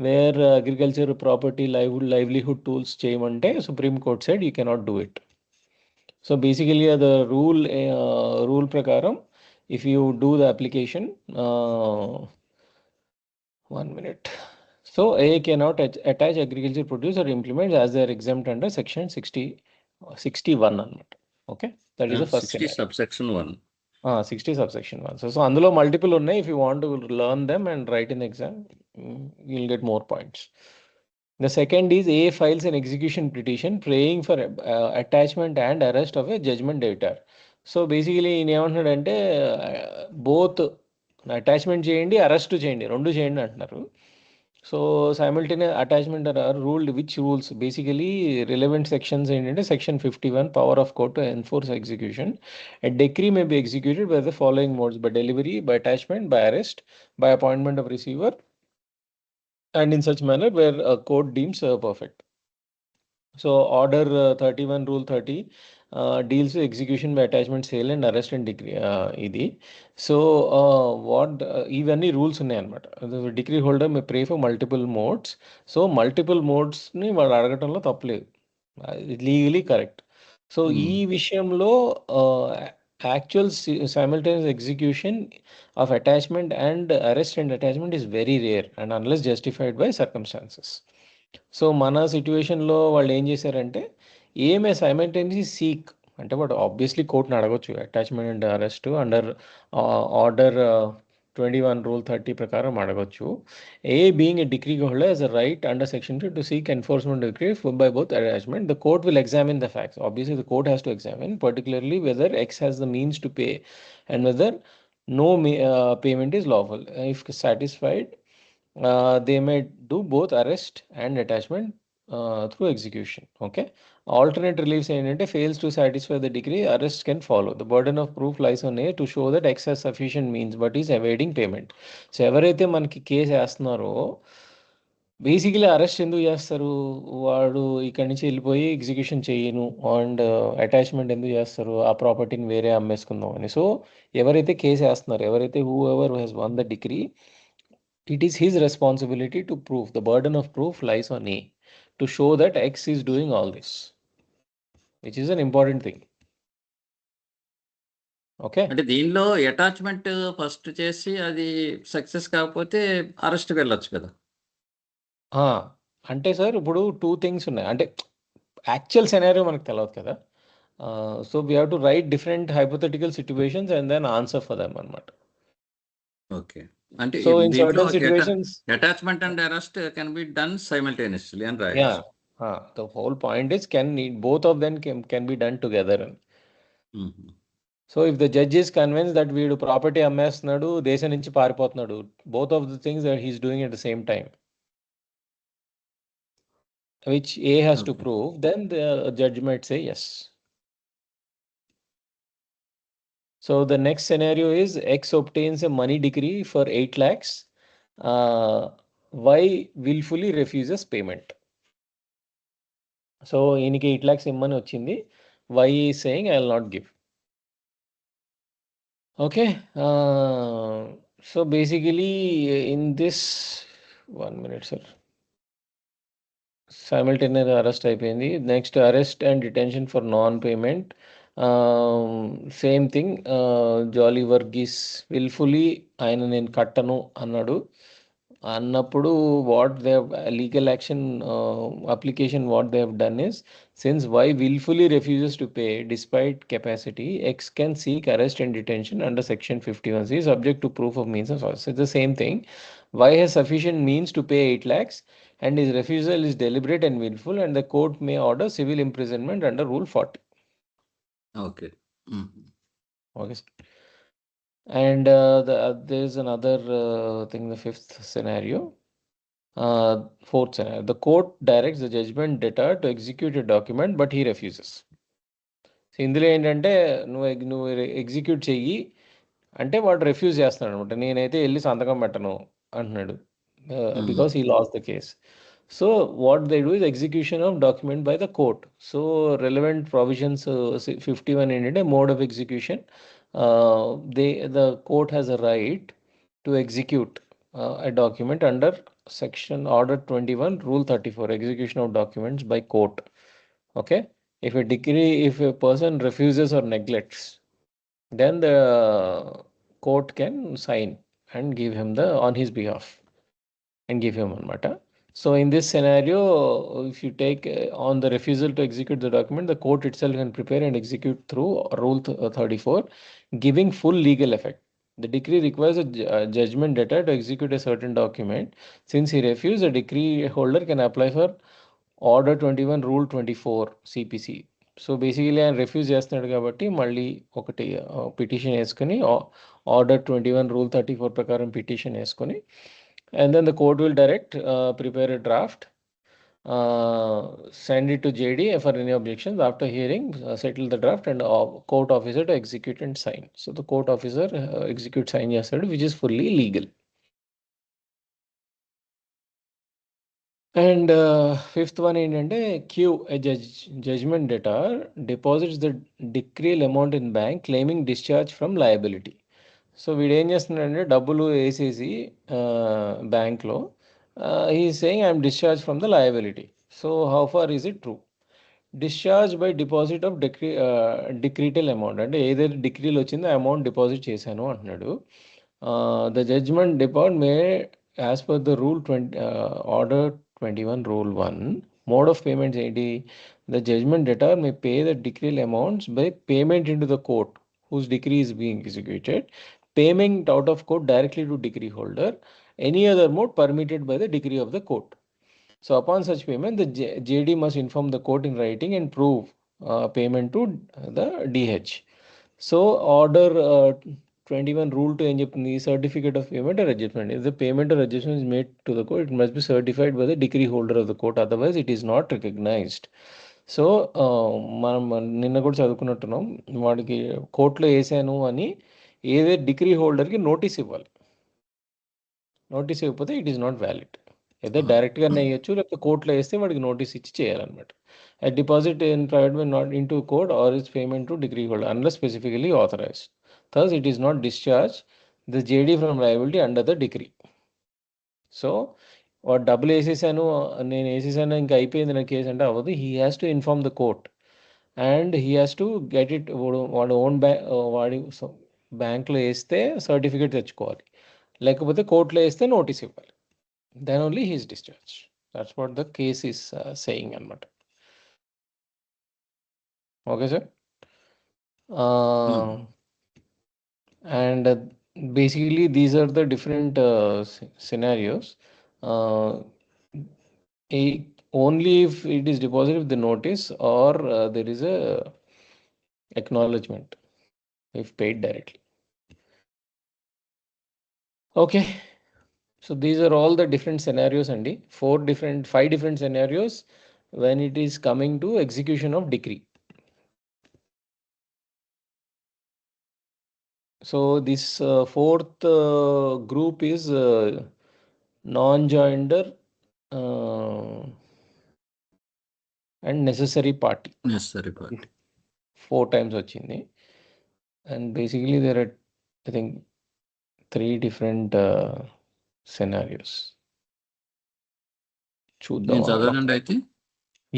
where agriculture property livelihood tools చేయమంటే Supreme court said you cannot do it. So basically the rule ప్రకారం if you do the application 1 minute. So A cannot attach agriculture produce or implements as they are exempt under section 61 అన్నమాట. Okay, that is the first 60 subsection 1. 60 subsection 1. So అందులో multiple ఉన్నాయి. If you want to learn them and right in exam you will get more points. The second is A files an execution petition praying for attachment and arrest of a judgment debtor. So basically ఈయన ఏమంటున్నాడంటే both attachment చేయండి, arrest చేయండి, 2 చేయండి అంటున్నారు. So simultaneous attachment are ruled which rules basically relevant sections ఏంటంటే section 51 power of court to enforce execution. A decree may be executed by the following modes: by delivery, by attachment, by arrest, by appointment of receiver and in such manner where a court deems perfect. So order 31 rule 30 deals with execution by attachment, sale and arrest and decree idi. So what ఇవన్నీ rules ఉన్నాయి అనమాట. Degree holder may pray for multiple modes. So multiple మోడ్స్ని వాళ్ళు అడగటంలో తప్పలేదు, legally correct. So ఈ విషయంలో actual simultaneous execution of attachment and arrest and attachment is very rare and unless justified by circumstances. So మన సిచ్యువేషన్లో వాళ్ళు ఏం చేశారంటే ఏమే సైమల్టేనియస్లీ సీక్ అంటే వాడు ఆబ్వియస్లీ కోర్టుని అడగొచ్చు attachment and arrest under order 21 rule 30 ప్రకారం అడగొచ్చు. A being a decree holder has a right under section 2 to seek enforcement decree by both attachment. The court will examine the facts. Obviously the court has to examine particularly whether X has the means to pay and whether no payment is lawful. If satisfied, they may do both arrest and attachment through execution. Okay. Alternate reliefs ఏంటంటే fails to satisfy the decree, arrest can follow. The burden of proof lies on A to show that X has sufficient means but is evading payment. So ఎవరైతే మనకి case వేస్తున్నారో basically arrest ఎందుకు చేస్తారు? వాడు ఇక్కడి నుంచి వెళ్ళిపోయి execution చేయను and attachment ఎందుకు చేస్తారు? ఆ ప్రాపర్టీని వేరే అమ్మేసుకుందాం అని. సో ఎవరైతే కేసు వేస్తున్నారు, ఎవరైతే whoever he's won the decree, it is his responsibility to prove. The burden of proof lies on A to show that X is doing all this, which is an important thing. Okay. అంటే దీనిలో attachment first చేసి అది success కాకపోతే అరెస్ట్కి వెళ్ళొచ్చు కదా. అంటే sir ఇప్పుడు 2 things ఉన్నాయి. అంటే యాక్చువల్ సెనారియో మనకు తెలియదు కదా. So we have to write different hypothetical situations and then answer for them అనమాట. ఓకే. అంటే సో ఇన్ దీంట్లో certain situations attachment and arrest can be done simultaneously అని రాయొచ్చు. the whole point is both of them can be done together. So if the judge is convince that వీడు property అమ్మేస్తున్నాడు, దేశం నుంచి పారిపోతున్నాడు, both of the things that he's doing at the same time, which A has to prove, then the judge might say yes. So the next scenario is X obtains a money decree for 8 lakhs. Y willfully refuses payment. So ఈయనకి 8 lakhs ఇమ్మని వచ్చింది. Y is saying I will not give. Okay. So basically in this 1 minute, sir. Simultaneous arrest అయిపోయింది. Next arrest and detention for non payment. Same thing. Jolly Varghese wilfully ఆయన నేను కట్టను అన్నాడు. అన్నప్పుడు what they legal action application what they have done is, since Y wilfully refuses to pay despite capacity, X can seek arrest and detention under section 51C subject to proof of means of source. It's the same thing. Y has sufficient means to pay 8 lakhs and his refusal is deliberate and willful, and the court may order civil imprisonment under Rule 40. Okay. Okay. And there's another thing, the fifth scenario. Fourth scenario. The court directs the judgment debtor to execute a document, but he refuses. So ఇందులో ఏంటంటే నువ్వు execute చెయ్యి అంటే వాడు refuse చేస్తున్నాడు అనమాట. నేనైతే వెళ్ళి సంతకం పెట్టను అంటున్నాడు, because he lost the case. So what they do is execution of document by the court. So relevant provisions 51 ఏంటంటే mode of execution. The court has a right to execute a document under section order 21 rule 34, execution of documents by court. Okay. If a person refuses or neglects, then the court can sign and give him on his behalf and give him anamata. So in this scenario, if you take on the refusal to execute the document, the court itself can prepare and execute through Rule 34, giving full legal effect. The decree requires a judgment debtor to execute a certain document. Since he refused, the decree holder can apply for Order 21 Rule 24 CPC. So basically ఆయన refuse చేస్తున్నాడు కాబట్టి మళ్ళీ ఒకటి petition వేసుకొని order 21 Rule 34 ప్రకారం petition వేసుకొని, and then the court will direct, prepare a draft, send it to JD for any objections. After hearing, settle the draft and court officer to execute and sign. So the court officer execute sign చేస్తాడు, which is fully legal. And fifth one ఏంటంటే Q, a judgment debtor deposits the decreal amount in bank claiming discharge from liability. So వీడు ఏం చేస్తున్నాడంటే డబ్బులు వేసేసి బ్యాంక్లో he saying I'm discharge from the liability. So how far is it true? Discharge by deposit of decretal amount, అంటే ఏదైతే డిక్రీలు వచ్చిందో అమౌంట్ డిపాజిట్ చేశాను అంటున్నాడు. The judgment depart may as per the rule order 21 Rule 1, mode of payments ఏంటి? The judgment debtor may pay the decreal amounts by payment into the court whose decree is being executed, payment out of court directly to decree holder, any other mode permitted by the decree of the court. So upon such payment, the JD must inform the court in writing and prove payment to the DH. So order 21 rule 2 ఏం చెప్తుంది? Certificate of payment or adjustment. If the payment or adjustment is made to the court, it must be certified by the decree holder of the court, otherwise it is not recognised. So మనం నిన్న కూడా చదువుకున్నట్టున్నాం, వాడికి కోర్టులో వేసాను అని ఏదే decree హోల్డర్కి నోటీస్ ఇవ్వాలి. నోటీస్ ఇవ్వకపోతే ఇట్ ఈస్ నాట్ వ్యాలిడ్. ఏదో డైరెక్ట్గానే వేయచ్చు, లేకపోతే కోర్టులో వేస్తే వాడికి నోటీస్ ఇచ్చి చేయాలన్నమాట. A deposit in private way not into code or its payment to degree holder unless specifically authorized. Thus, it is not discharge the JD from liability under the decree. So వాడు డబ్బులు వేసేసాను, నేను వేసేసాను ఇంకా అయిపోయింది నా కేసు అంటే అవ్వదు. He has to inform the court and he has to get it. వాడు ఓన్ వాడి బ్యాంక్లో వేస్తే సర్టిఫికేట్ తెచ్చుకోవాలి, లేకపోతే కోర్టులో వేస్తే నోటీస్ ఇవ్వాలి. Then only he's discharge. That's what the case is saying అనమాట. Okay, sir. And basically, these are the different scenarios. Only if it is deposited with the notice or there is a acknowledgement if paid directly. Okay. So these are all the different scenarios, Andy. 5 different scenarios when it is coming to execution of decree. So this fourth group is non-joinder and necessary party. Necessary party. 4 times వచ్చింది. And basically there are, I think, 3 different scenarios. చూద్దాం. చదవండి అయితే.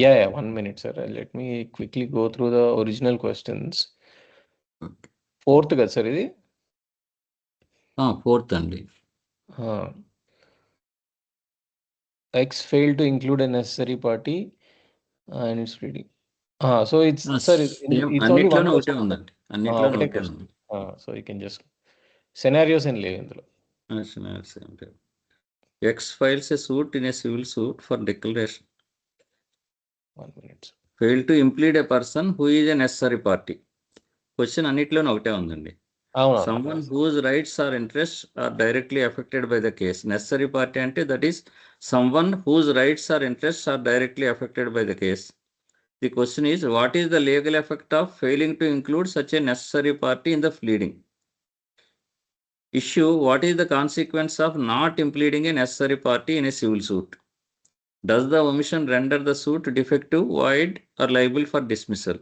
Yeah, 1 minute, sir. Let me quickly go through the original questions. Okay. 4th కదా sir ఇది? 4th అండి. X failed to include a necessary party and it's reading. So it's sir, it's only one ఒకటే ఉందండి. అన్నిట్లోనూ ఒకటే ఉంది. So you can just scenarios and leave ఇందులో. X files a suit in a civil suit for declaration. 1 minute. Fail to implead a person who is a necessary party. Question అన్నిట్లోనూ ఒకటే ఉందండి. Someone whose rights or interests are directly affected by the case. Necessary party అంటే that is someone whose rights or interests are directly affected by the case. The question is, what is the legal effect of failing to include such a necessary party in the pleading? Issue, what is the consequence of not impleading a necessary party in a civil suit? Does the omission render the suit defective, void, or liable for dismissal?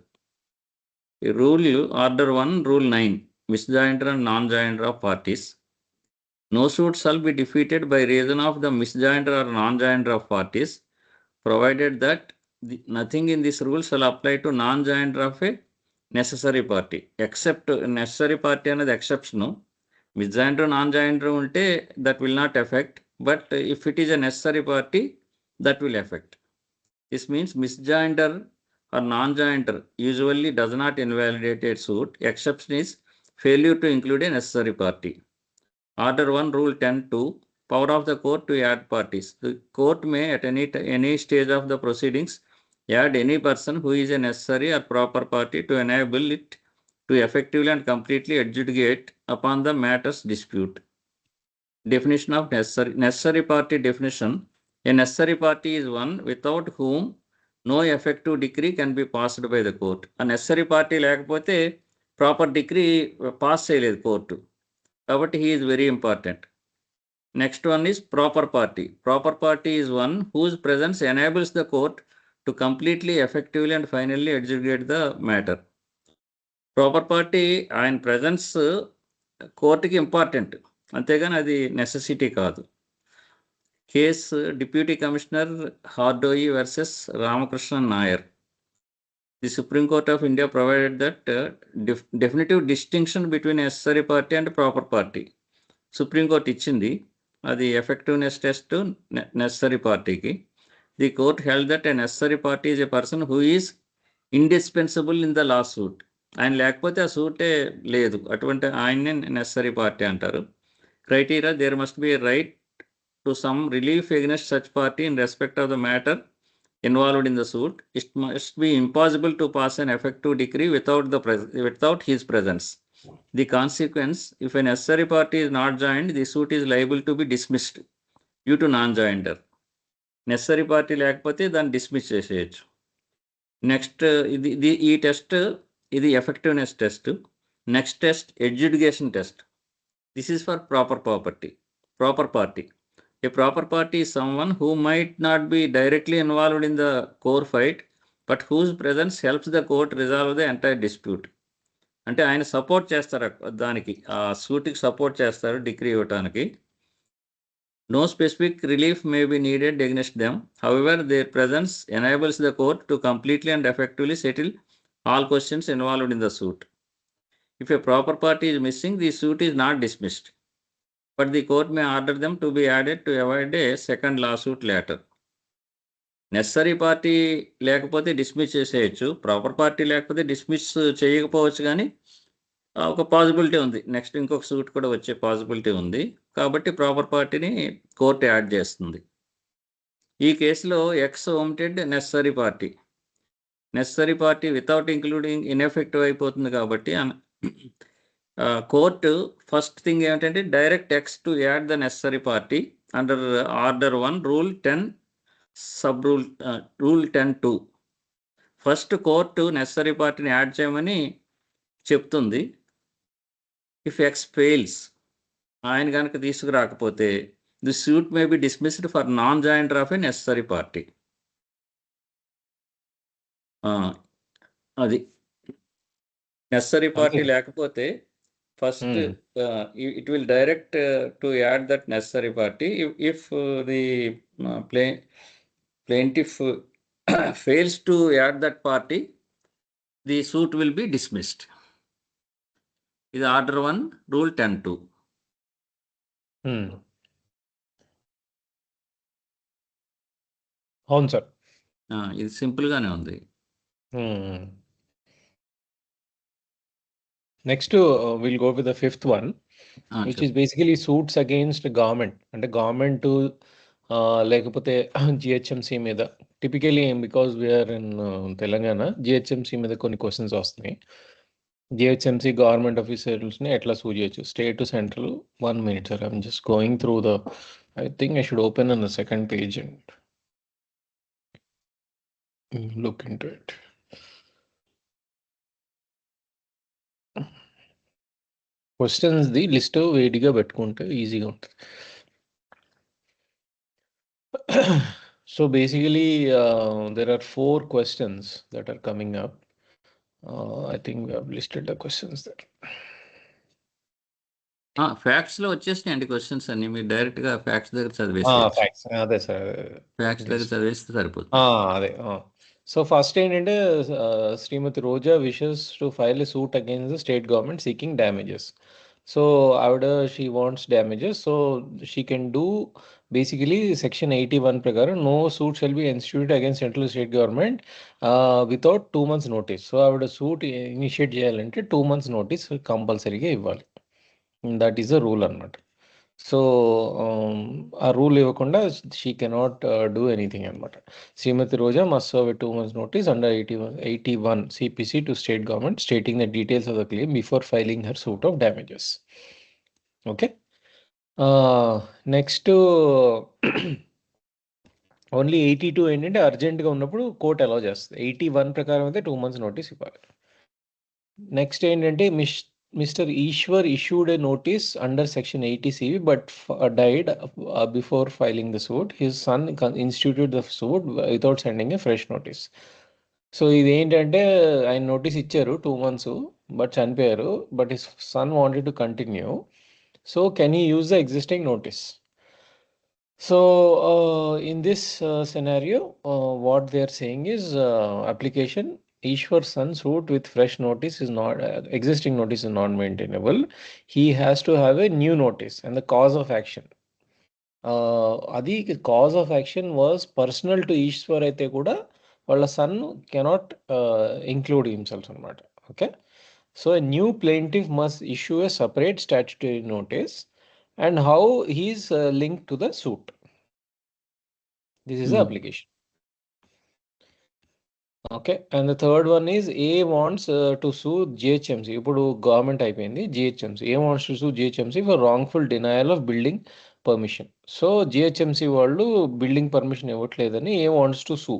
Rule Order 1, Rule 9, misjoinder and non-joinder of parties. No suit shall be defeated by reason of the misjoinder or non-joinder of parties, provided that nothing in this rule shall apply to non-joinder of a necessary party, except necessary party అనేది exception. Misjoinder, non-joinder ఉంటే that will not affect, but if it is a necessary party, that will affect. This means misjoinder or non-joinder usually does not invalidate a suit. Exception is failure to include a necessary party. Order 1, Rule 10(2), power of the court to add parties. The court may at any stage of the proceedings add any person who is a necessary or proper party to enable it to effectively and completely adjudicate upon the matter's dispute. Definition of necessary party definition. A necessary party is one without whom no effective decree can be passed by the court. A necessary party లేకపోతే proper degree pass చేయలేదు court, కాబట్టి he is very important. Next one is proper party. Proper party is one whose presence enables the court to completely, effectively and finally adjudicate the matter. Proper party ఆయన presence కోర్టుకి important, అంతేగాని అది necessity కాదు. Case deputy commissioner Hardoi versus Ramakrishnan Nair. The Supreme Court of India provided that definitive distinction between necessary party and proper party. Supreme Court ఇచ్చింది, అది effectiveness test necessary పార్టీకి. The court held that a necessary party is a person who is indispensable in the law suit. ఆయన లేకపోతే ఆ సూటే లేదు, అటువంటి ఆయన్నే నెసరీ పార్టీ అంటారు. Criteria, there must be right to some relief against such party in respect of the matter involved in the suit. It must be impossible to pass an effective decree without his presence. The consequence, if a necessary party is not joined, the suit is liable to be dismissed due to non-joinder. Necessary party లేకపోతే దాన్ని dismiss చేసేయచ్చు. Next ఈ test ఇది effectiveness test. Next test education test. This is for proper party. A proper party is someone who might not be directly involved in the core fight, but whose presence helps the court resolve the entire dispute. అంటే ఆయన support చేస్తారు, దానికి ఆ సూట్కి support చేస్తారు degree ఇవ్వటానికి. No specific relief may be needed against them. However, their presence enables the court to completely and effectively settle all questions involved in the suit. If a proper party is missing, the suit is not dismissed, but the court may order them to be added to avoid a second lawsuit later. Necessary party లేకపోతే dismiss చేసేయచ్చు, proper party లేకపోతే dismiss చేయకపోవచ్చు, కానీ ఒక possibility ఉంది, next ఇంకొక suit కూడా వచ్చే పాసిబిలిటీ ఉంది. కాబట్టి ప్రాపర్ పార్టీని కోర్టు యాడ్ చేస్తుంది. ఈ కేసులో X omitted necessary party without including ineffective అయిపోతుంది. కాబట్టి కోర్టు ఫస్ట్ థింగ్ ఏమిటంటే direct X to add the necessary party under order 1 rule 10 sub rule 10(2). First court necessary పార్టీని యాడ్ చేయమని చెప్తుంది. ఇఫ్ ఎక్స్ ఫెయిల్స్, ఆయన కనుక తీసుకురాకపోతే the suit may be dismissed for non joinder of a necessary party. అది necessary party లేకపోతే first it will direct to add that necessary party. If the plaintiff fails to add that party, the suit will be dismissed. ఇది order 1 rule 10(2). అవును sir, ఇది simple గానే ఉంది. Next will go with the fifth one, which is basically suits against government. అంటే government లేకపోతే GHMC మీద, typically because we are in Telangana, GHMC మీద కొన్ని క్వశ్చన్స్ వస్తున్నాయి. జిహెచ్ఎంసీ గవర్నమెంట్ ఆఫీసర్స్ని ఎట్లా సూ చేయొచ్చు, state to central. 1 minute sir, I'm just going through the, I think I should open on the second page and look into it. Questions the list వేడిగా పెట్టుకుంటే ఈజీగా ఉంటుంది. So basically there are 4 questions that are coming up. I think we have listed the questions there. Facts లో వచ్చేసినాయండి questions అన్ని. మీరు direct గా facts దగ్గర చదివేసి, అదే సార్, ఫ్యాక్ట్స్ దగ్గర చదివేస్తే సరిపోతుంది. అదే. సో ఫస్ట్ ఏంటంటే Shrimati Roja wishes to file a suit against the state government seeking damages. So ఆవిడ she wants damages. So she can do basically section 81 ప్రకారం no suit shall be institute against central state government without 2 months notice. So ఆవిడ suit initiate చేయాలంటే 2 months notice కంపల్సరీగా ఇవ్వాలి. That is a rule అన్నమాట. So ఆ rule ఇవ్వకుండా she cannot do anything అనమాట. Shrimati Roja must serve 2 months notice under 81 CPC to state government stating the details of the claim before filing her suit of damages. Okay, next only 82 ఏంటంటే అర్జెంట్గా ఉన్నప్పుడు court allow చేస్తుంది. 81 ప్రకారం అయితే 2 months notice ఇవ్వాలి. Next ఏంటంటే Mr. Ishwar issued a notice under section 80 but died before filing the suit. His son instituted the suit without sending a fresh notice. So ఇది ఏంటంటే ఆయన నోటీస్ ఇచ్చారు 2 months, బట్ చనిపోయారు, but his son wanted to continue. So can you use the existing notice? So in this scenario, what they are saying is application Ishwar's son suit with fresh notice is not, existing notice is not maintainable. He has to have a new notice and the cause of action. Adi cause of action was personal to Ishwar అయితే కూడా వాళ్ళ son cannot include himself అన్నమాట. Okay, so a new plaintiff must issue a separate statutory notice and how he is linked to the suit. This is the application. Okay. And the third one is A wants to sue GHMC. ఇప్పుడు government అయిపోయింది. GHMC A wants to sue GHMC for wrongful denial of building permission. So GHMC వాళ్ళు building permission ఇవ్వట్లేదని A wants to sue.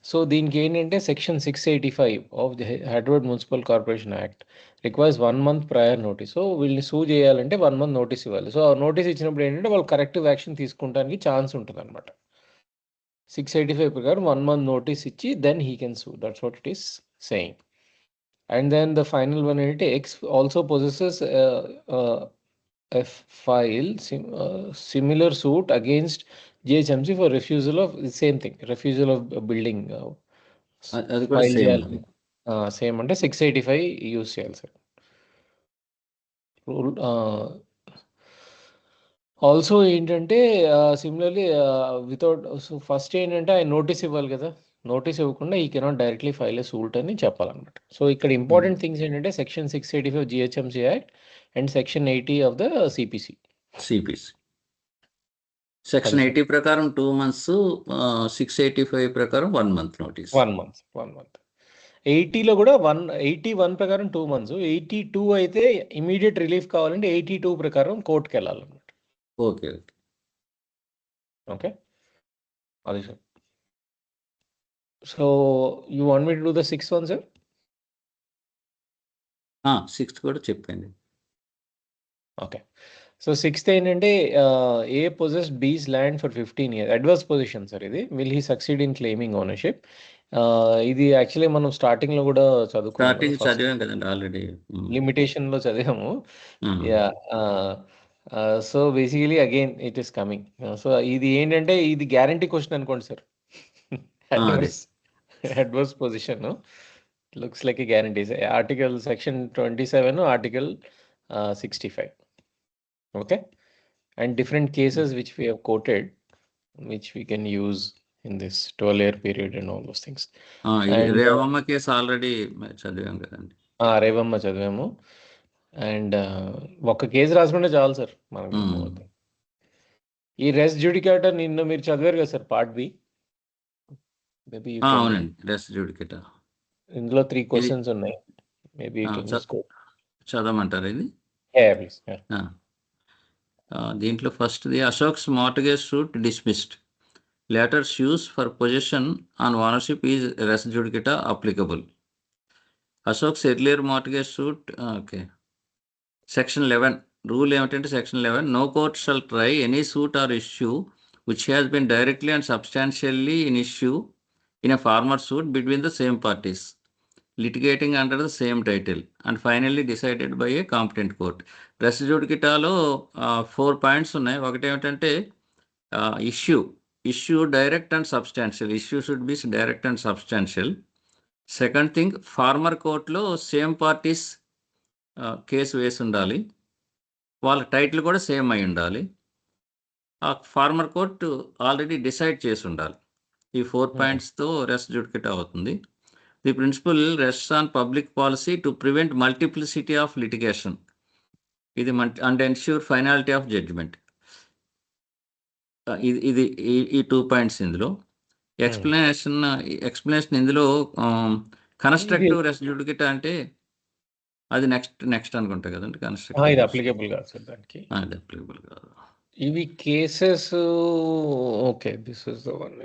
So దీనికి ఏంటంటే section 685 of the Hyderabad municipal corporation act requires 1 month prior notice. So వీళ్ళని sue చేయాలంటే 1 month notice ఇవ్వాలి. So ఆ notice ఇచ్చినప్పుడు ఏంటంటే వాళ్ళు కరెక్టివ్ యాక్షన్ తీసుకుంటానికి ఛాన్స్ ఉంటుంది అనమాట. 685 ప్రకారం 1 month notice ఇచ్చి then he can sue. That's what it is saying. And then the final one ఏంటంటే X also possesses a file similar suit against GHMC for refusal of the same thing, refusal of building అది కూడా file same. చేయాలి. Same అంటే 685 use చేయాలి sir. Rule also ఏంటంటే similarly without so first ఏంటంటే ఆయన notice ఇవ్వాలి కదా. నోటీస్ ఇవ్వకుండా ఈ కెనాట్ డైరెక్ట్లీ ఫైల్ ఏ సూట్ అని చెప్పాలన్నమాట. సో ఇక్కడ ఇంపార్టెంట్ థింగ్స్ ఏంటంటే section 685 GHMC act and section 80 of the CPC. Section 80 ప్రకారం 2 months, 685 ప్రకారం 1 month నోటీస్. 1 month. 80లో కూడా 81 ప్రకారం 2 months. 82 అయితే ఇమీడియట్ రిలీఫ్ కావాలంటే 82 ప్రకారం కోర్టుకి వెళ్ళాలన్నమాట. ఓకే. ఓకే, అది sir. So you want me to do the 6th one, sir? 6th కూడా చెప్పండి. ఓకే. సో 6th ఏంటంటే A possessed B's land for 15 years. Adverse possession sir ఇది. Will he succeed in claiming ownership. ఇది actually మనం స్టార్టింగ్లో కూడా చదివాం కదండి ఆల్రెడీ. లిమిటేషన్లో చదివాము. Yeah. So basically again it is coming. So ఇది ఏంటంటే ఇది గ్యారంటీ క్వశ్చన్ అనుకోండి sir. Adverse possession looks like A guarantee. Article section 27, article 65. Okay, and different cases which we have quoted, which we can use in this 12-year period and all those things. Revamma case already చదివాం కదండి. రేవమ్మ చదివాము. And ఒక case రాసుకుంటే చాలు sir మనకు. ఈ రెస్ జుడికేటర్ నిన్న మీరు చదివారు కదా సార్, పార్ట్ బి. మేబీ అవునండి, రెస్ జుడికేటర్. ఇందులో 3 questions ఉన్నాయి. మేబీ చదవమంటారు ఇది? ప్లీజ్. దీంట్లో first the Ashok's mortgage suit dismissed. Later sues for possession on ownership is res judicata applicable. Ashok's earlier mortgage suit. Okay. Section 11 rule ఏమిటంటే section 11 no court shall try any suit or issue which has been directly and substantially in issue in a former suit between the same parties litigating under the same title and finally decided by a competent court. Res జుడికేటాలో 4 points ఉన్నాయి. ఒకటి ఏమిటంటే issue direct and substantial. Issue should be direct and substantial. Second thing, former కోర్టులో same parties case వేసి ఉండాలి. వాళ్ళ title కూడా same అయి ఉండాలి. ఆ ఫార్మర్ కోర్టు ఆల్రెడీ డిసైడ్ చేసి ఉండాలి. ఈ 4 pointsతో రెస్ జుడికేటా అవుతుంది. The principle rests on public policy to prevent multiplicity of litigation. ఇది and ensure finality of judgment. ఇది ఈ 2 points ఇందులో. ఎక్స్ప్లెనేషన్ ఇందులో కన్స్ట్రక్టివ్ రెస్ జుడికేటా అంటే అది నెక్స్ట్ అనుకుంటా కదండి. కన్స్ట్రక్టివ్ ఇది అప్లికబుల్ కాదు సార్ దానికి. అది అప్లికబుల్ కాదు. ఇవి cases. Okay, this is the one.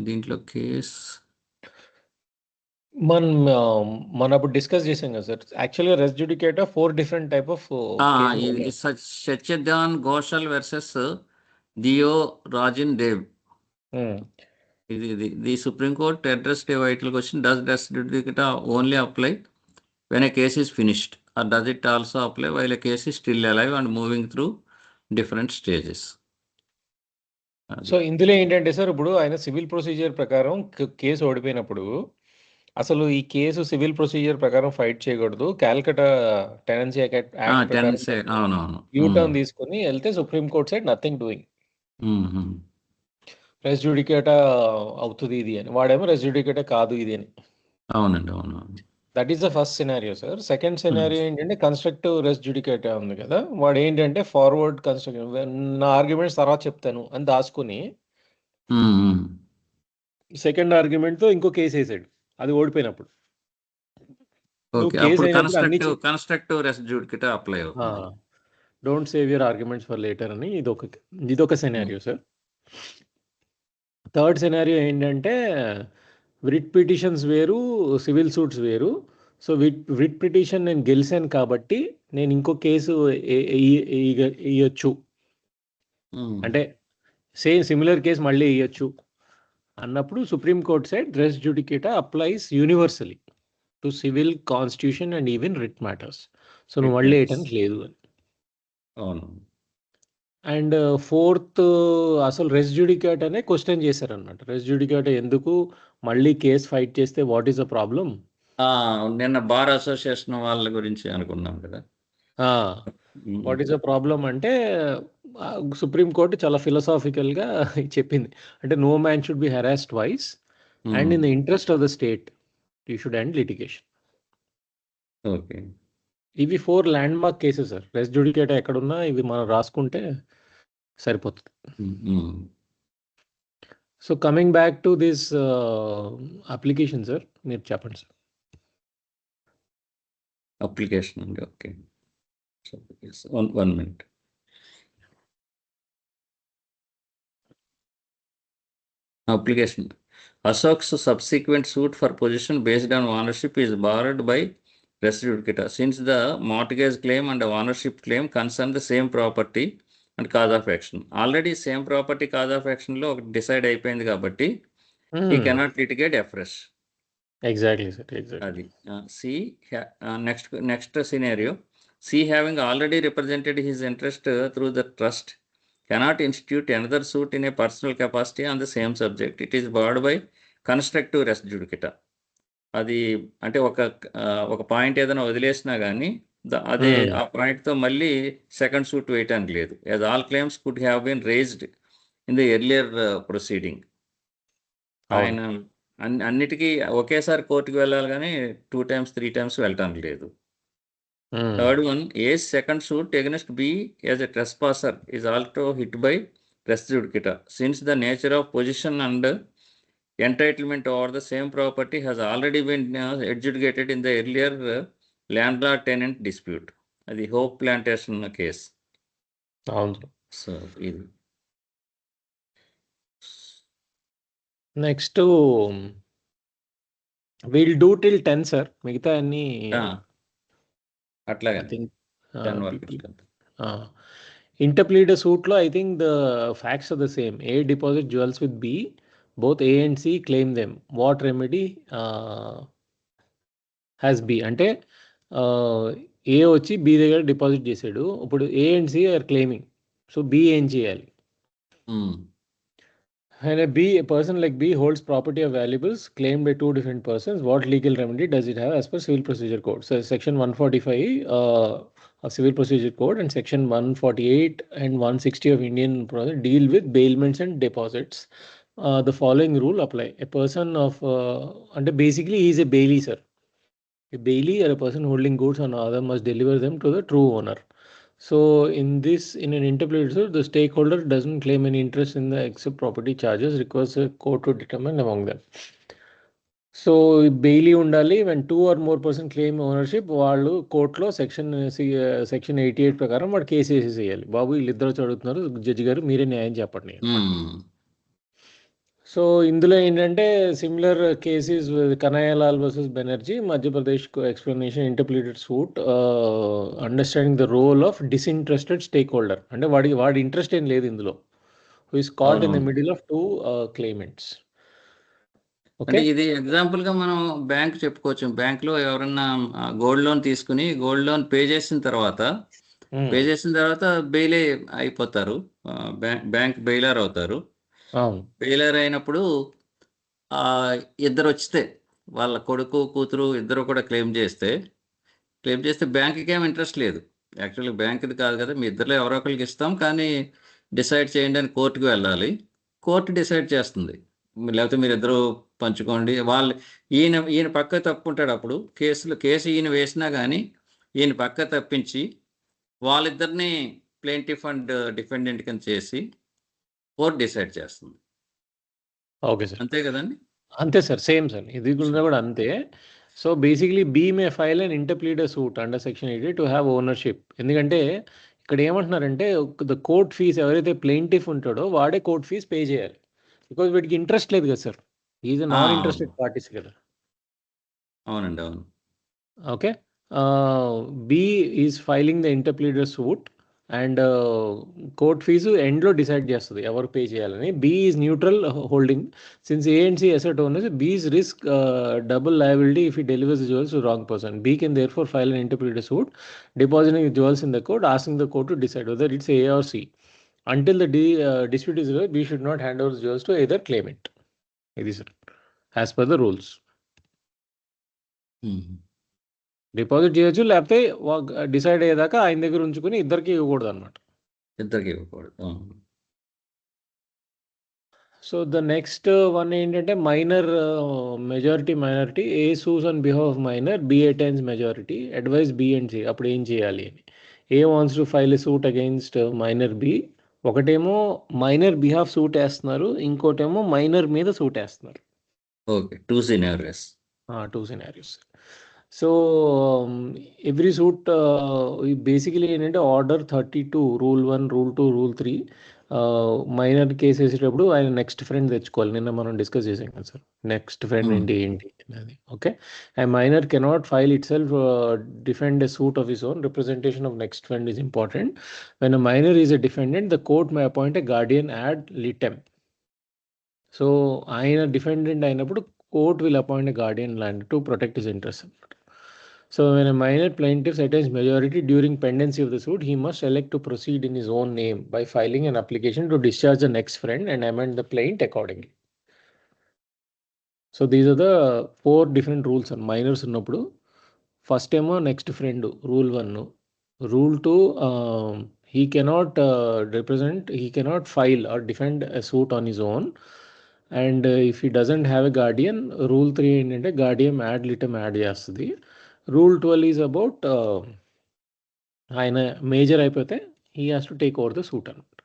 దీంట్లో కేస్ మనం అప్పుడు డిస్కస్ చేసాం కదా సార్. యాక్చువల్గా res judicata 4 different type of Satyadhyan Ghosal versus Deo Rajin Dev. The Supreme Court addressed a vital question: does res judicata only apply when a case is finished, or does it also apply while a case is still alive and moving through different stages? So ఇందులో ఏంటంటే sir, ఇప్పుడు ఆయన civil procedure ప్రకారం case ఓడిపోయినప్పుడు అసలు ఈ case civil procedure ప్రకారం fight చేయకూడదు. కాల్కటా టెనెన్సీ యాక్ట్ యూటర్న్ తీసుకుని వెళ్తే supreme court side nothing doing, res judicata అవుతుంది ఇది అని. వాడేమో రెస్ జుడికేటా కాదు ఇది అని. అవునండి, అవును. That is the first scenario sir. Second scenario ఏంటంటే కన్స్ట్రక్టివ్ రెస్ జుడికేటా ఉంది కదా, వాడు ఏంటంటే ఫార్వర్డ్ కన్స్ట్రక్టివ్ నా ఆర్గ్యుమెంట్స్ తర్వాత చెప్తాను అని దాచుకుని సెకండ్ ఆర్గ్యుమెంట్తో ఇంకో కేసు వేసాడు, అది ఓడిపోయినప్పుడు. నువ్వు ఓకే, కేసు అప్పుడు అయినప్పుడు అన్ని కన్స్ట్రక్టివ్ రెస్ జుడికేటా అప్లై అవుతుంది. Don't save your arguments for later అని ఇదొక సెనారియో సార్. థర్డ్ సెనారియో ఏంటంటే రిట్ పిటిషన్స్ వేరు, సివిల్ సూట్స్ వేరు. సో రిట్ పిటిషన్ నేను గెలిచాను కాబట్టి నేను ఇంకో కేసు ఇయ్యొచ్చు, అంటే సేమ్ సిమిలర్ కేసు మళ్ళీ ఇయ్యొచ్చు అన్నప్పుడు supreme court side res judicata applies universally to civil, constitution and even writ matters. So నువ్వు మళ్ళీ వేయటానికి లేదు అని. అవును. అండ్ ఫోర్త్ అసలు రెస్ జుడికేటా అనే క్వశ్చన్ చేశారు అన్నమాట. రెస్ జుడికేటా ఎందుకు మళ్ళీ కేసు ఫైట్ చేస్తే వాట్ ఈస్ ద ప్రాబ్లం? నిన్న బార్ అసోసియేషన్ వాళ్ళ గురించి అనుకున్నాం కదా. వాట్ ఈస్ ద ప్రాబ్లం అంటే సుప్రీంకోర్టు చాలా ఫిలసాఫికల్గా చెప్పింది, అంటే no man should be harassed twice and in the interest of the state you should end litigation. Okay, ఇవి 4 landmark cases sir. Res judicata ఎక్కడున్నా ఇవి మనం రాసుకుంటే సరిపోతుంది. So coming back to this application sir, మీరు చెప్పండి sir. Application అండి, okay. One minute. Application. Ashok's subsequent suit for possession based on ownership is barred by res judicata since the mortgage claim and ownership claim concern the same property and cause of action. Already same property cause of action lo decide అయిపోయింది కాబట్టి he cannot litigate afresh. Exactly sir, exactly. Adi next scenario, C having already represented his interest through the trust cannot institute another suit in a personal capacity on the same subject. It is barred by constructive res judicata. అది అంటే ఒక point ఏదైనా వదిలేసినా కానీ అదే ఆ పాయింట్తో మళ్ళీ second suit వేయటానికి లేదు. As all claims could have been raised in the earlier proceeding. ఆయన అన్నిటికీ ఒకేసారి కోర్టుకు వెళ్ళాలి కానీ 2 times 3 times వెళ్ళటానికి లేదు. Third one, A's second suit against B as a trespasser is also hit by res judicata since the nature of possession and entitlement over the same property has already been adjudicated in the earlier landlord-tenant dispute. The Hope Plantation case. So, next we'll do till 10 sir. మిగతా అన్ని అట్లాగే interpleader సూట్లో I think the facts are the same. A deposit jewels with B, both A and C claim them. What remedy has B అంటే A వచ్చి B దగ్గర deposit చేశాడు, ఇప్పుడు A and C are claiming, so B ఏం చేయాలి? And a person like B holds property of valuables claimed by 2 different persons. What legal remedy does it have as per Civil Procedure Code? So Section 145 of Civil Procedure Code and Section 148 and 160 of Indian deal with bailments and deposits. The following rule apply. A person of and basically he is a bailee, sir. A bailee or a person holding goods on another must deliver them to the true owner. So in an interpleader suit, the stakeholder doesn't claim any interest in the except property charges, requires a court to determine among them. So bailey undali when 2 or more person claim ownership, వాళ్ళు కోర్టులో section 88 ప్రకారం వాడు case వేసేసేయాలి. బాబు వీళ్ళిద్దరు చదువుతున్నారు, judge గారు మీరే న్యాయం చెప్పండి. సో ఇందులో ఏంటంటే similar cases Kanhaiyalal versus Banerjee, Madhya Pradesh explanation, interpleaded suit, understanding the role of disinterested stake holder, అంటే వాడి ఇంట్రెస్ట్ ఏం లేదు ఇందులో, who is caught in the middle of 2 claimants. అంటే ఇది ఎగ్జాంపుల్ గా మనం బ్యాంక్ చెప్పుకోవచ్చు. బ్యాంక్ లో ఎవరన్నా గోల్డ్ లోన్ తీసుకుని గోల్డ్ లోన్ పే చేసిన తర్వాత బెయిలే అయిపోతారు, బ్యాంక్ బెయిలర్ అవుతారు. బెయిలర్ అయినప్పుడు ఇద్దరు వచ్చితే వాళ్ళ కొడుకు కూతురు ఇద్దరు కూడా క్లెయిమ్ చేస్తే బ్యాంక్కి ఏమి ఇంట్రెస్ట్ లేదు. యాక్చువల్గా బ్యాంక్ది కాదు కదా, మీ ఇద్దరులో ఎవరో ఒకరికి ఇస్తాం కానీ డిసైడ్ చేయండి అని కోర్టుకు వెళ్ళాలి. కోర్టు డిసైడ్ చేస్తుంది, లేకపోతే మీరు ఇద్దరు పంచుకోండి. ఈయన పక్క తప్పుకుంటాడు. అప్పుడు కేసు ఈయన వేసినా కానీ ఈయన పక్క తప్పించి వాళ్ళిద్దరిని ప్లేంటిఫ్ అండ్ డిఫెండెంట్ కింద చేసి కోర్టు డిసైడ్ చేస్తుంది. Okay sir. అంతే కదండి? అంతే సార్. Same sir. ఇది కూడా అంతే. So basically B may file and interpleader suit under section 80 to have ownership. ఎందుకంటే ఇక్కడ ఏమంటున్నారంటే ద కోర్ట్ ఫీస్ ఎవరైతే ప్లెయింటిఫ్ ఉంటాడో వాడే కోర్ట్ ఫీస్ పే చేయాలి. బికాజ్ వీటికి ఇంట్రెస్ట్ లేదు కదా sir. Is non interested parties కదా. అవునండి, అవును. Okay. B is filing the interpleader suit and court fee ఎండ్లో డిసైడ్ చేస్తుంది ఎవరు పే చేయాలని. B is neutral holding since A and C asset owners. B is risk double liability if he delivers jewels to wrong person. B can therefore file an interpleader suit depositing jewels in the court asking the court to decide whether it's A or C. Until the dispute is resolved, B should not hand over the jewels to either claimant. ఇది sir as per the rules. Deposit చేయొచ్చు, లేకపోతే decide అయ్యేదాకా ఆయన దగ్గర ఉంచుకుని ఇద్దరికి ఇవ్వకూడదు అనమాట. ఇద్దరికి ఇవ్వకూడదు. సో ద నెక్స్ట్ వన్ ఏంటంటే minor majority minority. A sues on behalf of minor, B attains majority, advise B and C. అప్పుడు ఏం చేయాలి అని. A wants to file a suit against minor B. ఒకటేమో మైనర్ బిహాఫ్ సూట్ వేస్తున్నారు, ఇంకోటేమో minor మీద suit వేస్తున్నారు. Okay, 2 scenarios. 2 scenarios. So every suit basically ఏంటంటే order 32 rule 1 rule 2 rule 3 minor case వేసేటప్పుడు ఆయన నెక్స్ట్ ఫ్రెండ్ తెచ్చుకోవాలి. నిన్న మనం డిస్కస్ చేసాం కదా సార్, నెక్స్ట్ ఫ్రెండ్ ఏంటి అది. Okay. And minor cannot file itself defend a suit of his own. Representation of next friend is important. When a minor is a defendant the court may appoint a guardian ad litem. So ఆయన defendant అయినప్పుడు court will appoint a guardian land to protect his interest. So when a minor plaintiff attains majority during pendency of the suit, he must elect to proceed in his own name by filing an application to discharge the next friend and amend the plaint accordingly. So these are the 4 different rules on minors ఉన్నప్పుడు. First ఏమో next friend rule 1. Rule 2 he cannot represent, he cannot file or defend a suit on his own. And if he doesn't have a guardian, rule 3 ఏంటంటే guardian ad litem add చేస్తుంది. Rule 12 is about ఆయన major అయిపోతే he has to take over the suit అనమాట.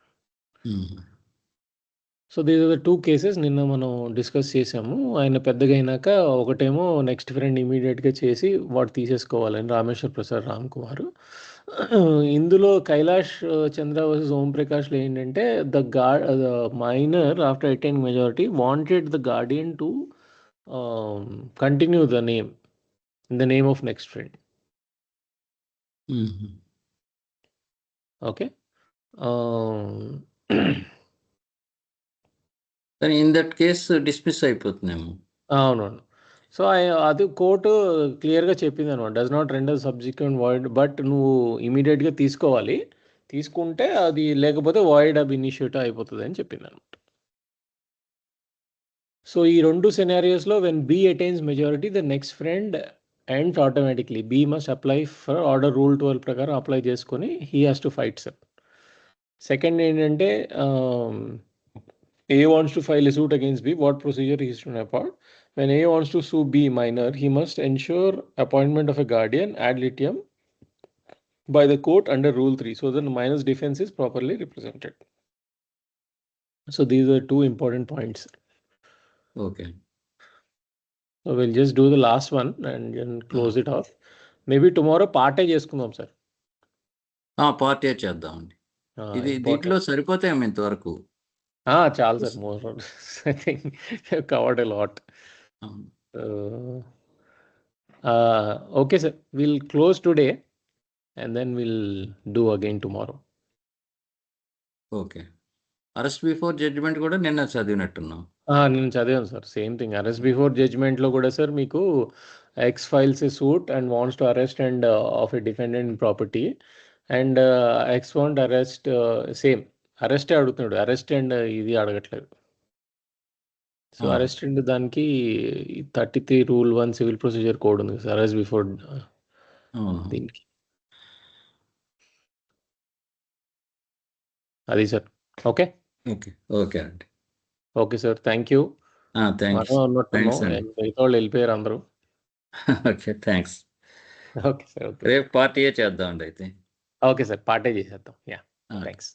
So these are the 2 cases నిన్న మనం discuss చేసాము. ఆయన పెద్దగా అయినాక ఒకటేమో నెక్స్ట్ ఫ్రెండ్ ఇమీడియట్గా చేసి వాడు తీసేసుకోవాలని రామేశ్వర్ ప్రసాద్ రామ్ కుమార్. ఇందులో కైలాష్ చంద్ర వర్సెస్ ఓం ప్రకాష్లో ఏంటంటే the minor after attaining majority wanted the guardian to continue the name in the name of next friend. Okay. In that case dismiss అయిపోతున్నాము. అవునవును. సో అది కోర్టు క్లియర్గా చెప్పింది అనమాట. Does not render subsequent void, but నువ్వు ఇమీడియట్గా తీసుకోవాలి, తీసుకుంటే అది, లేకపోతే వాయిడ్ అబ్ ఇనిషియేట్ అయిపోతుంది అని చెప్పింది అనమాట. సో ఈ 2 సెనారియోస్లో when B attains majority the next friend and automatically B must apply for order rule 12 ప్రకారం అప్లై చేసుకొని he has to fight sir. Second ఏంటంటే A wants to file a suit against B, what procedure he is to apply? When A wants to sue B minor, he must ensure appointment of a guardian ad litem by the court under rule 3, so that the minor's defense is properly represented. So these are 2 important points. Okay. So we'll just do the last one and then close it off. Maybe tomorrow part A చేసుకుందాం sir. Part A చేద్దామండి. ఇది దీంట్లో సరిపోతాయి ఇంతవరకు. చాలు sir. More I think covered a lot. Okay sir, will close today and then we'll do again tomorrow. Okay. Arrest before judgement కూడా నిన్న చదివినట్టున్నాం. నేను చదివాను sir, same thing. Arrest before జడ్జిమెంట్లో కూడా సార్ మీకు X files a suit and wants to arrest and of a defendant property and X want arrest, same అరెస్టే అడుగుతున్నాడు, అరెస్ట్ అండ్ ఇది అడగట్లేదు. సో అరెస్ట్ అండ్ దానికి 33 రూల్ 1 సివిల్ ప్రొసీజర్ కోడ్ ఉంది sir, arrest before దీనికి. అది sir. Okay okay అండి. Okay sir, thank you. వాళ్ళు వెళ్ళిపోయారు అందరూ. Okay, thanks. ఓకే సార్, రేపు పార్టీ చేద్దాం అండి అయితే. ఓకే సార్, పార్టీ చేసేద్దాం. Yeah, thanks.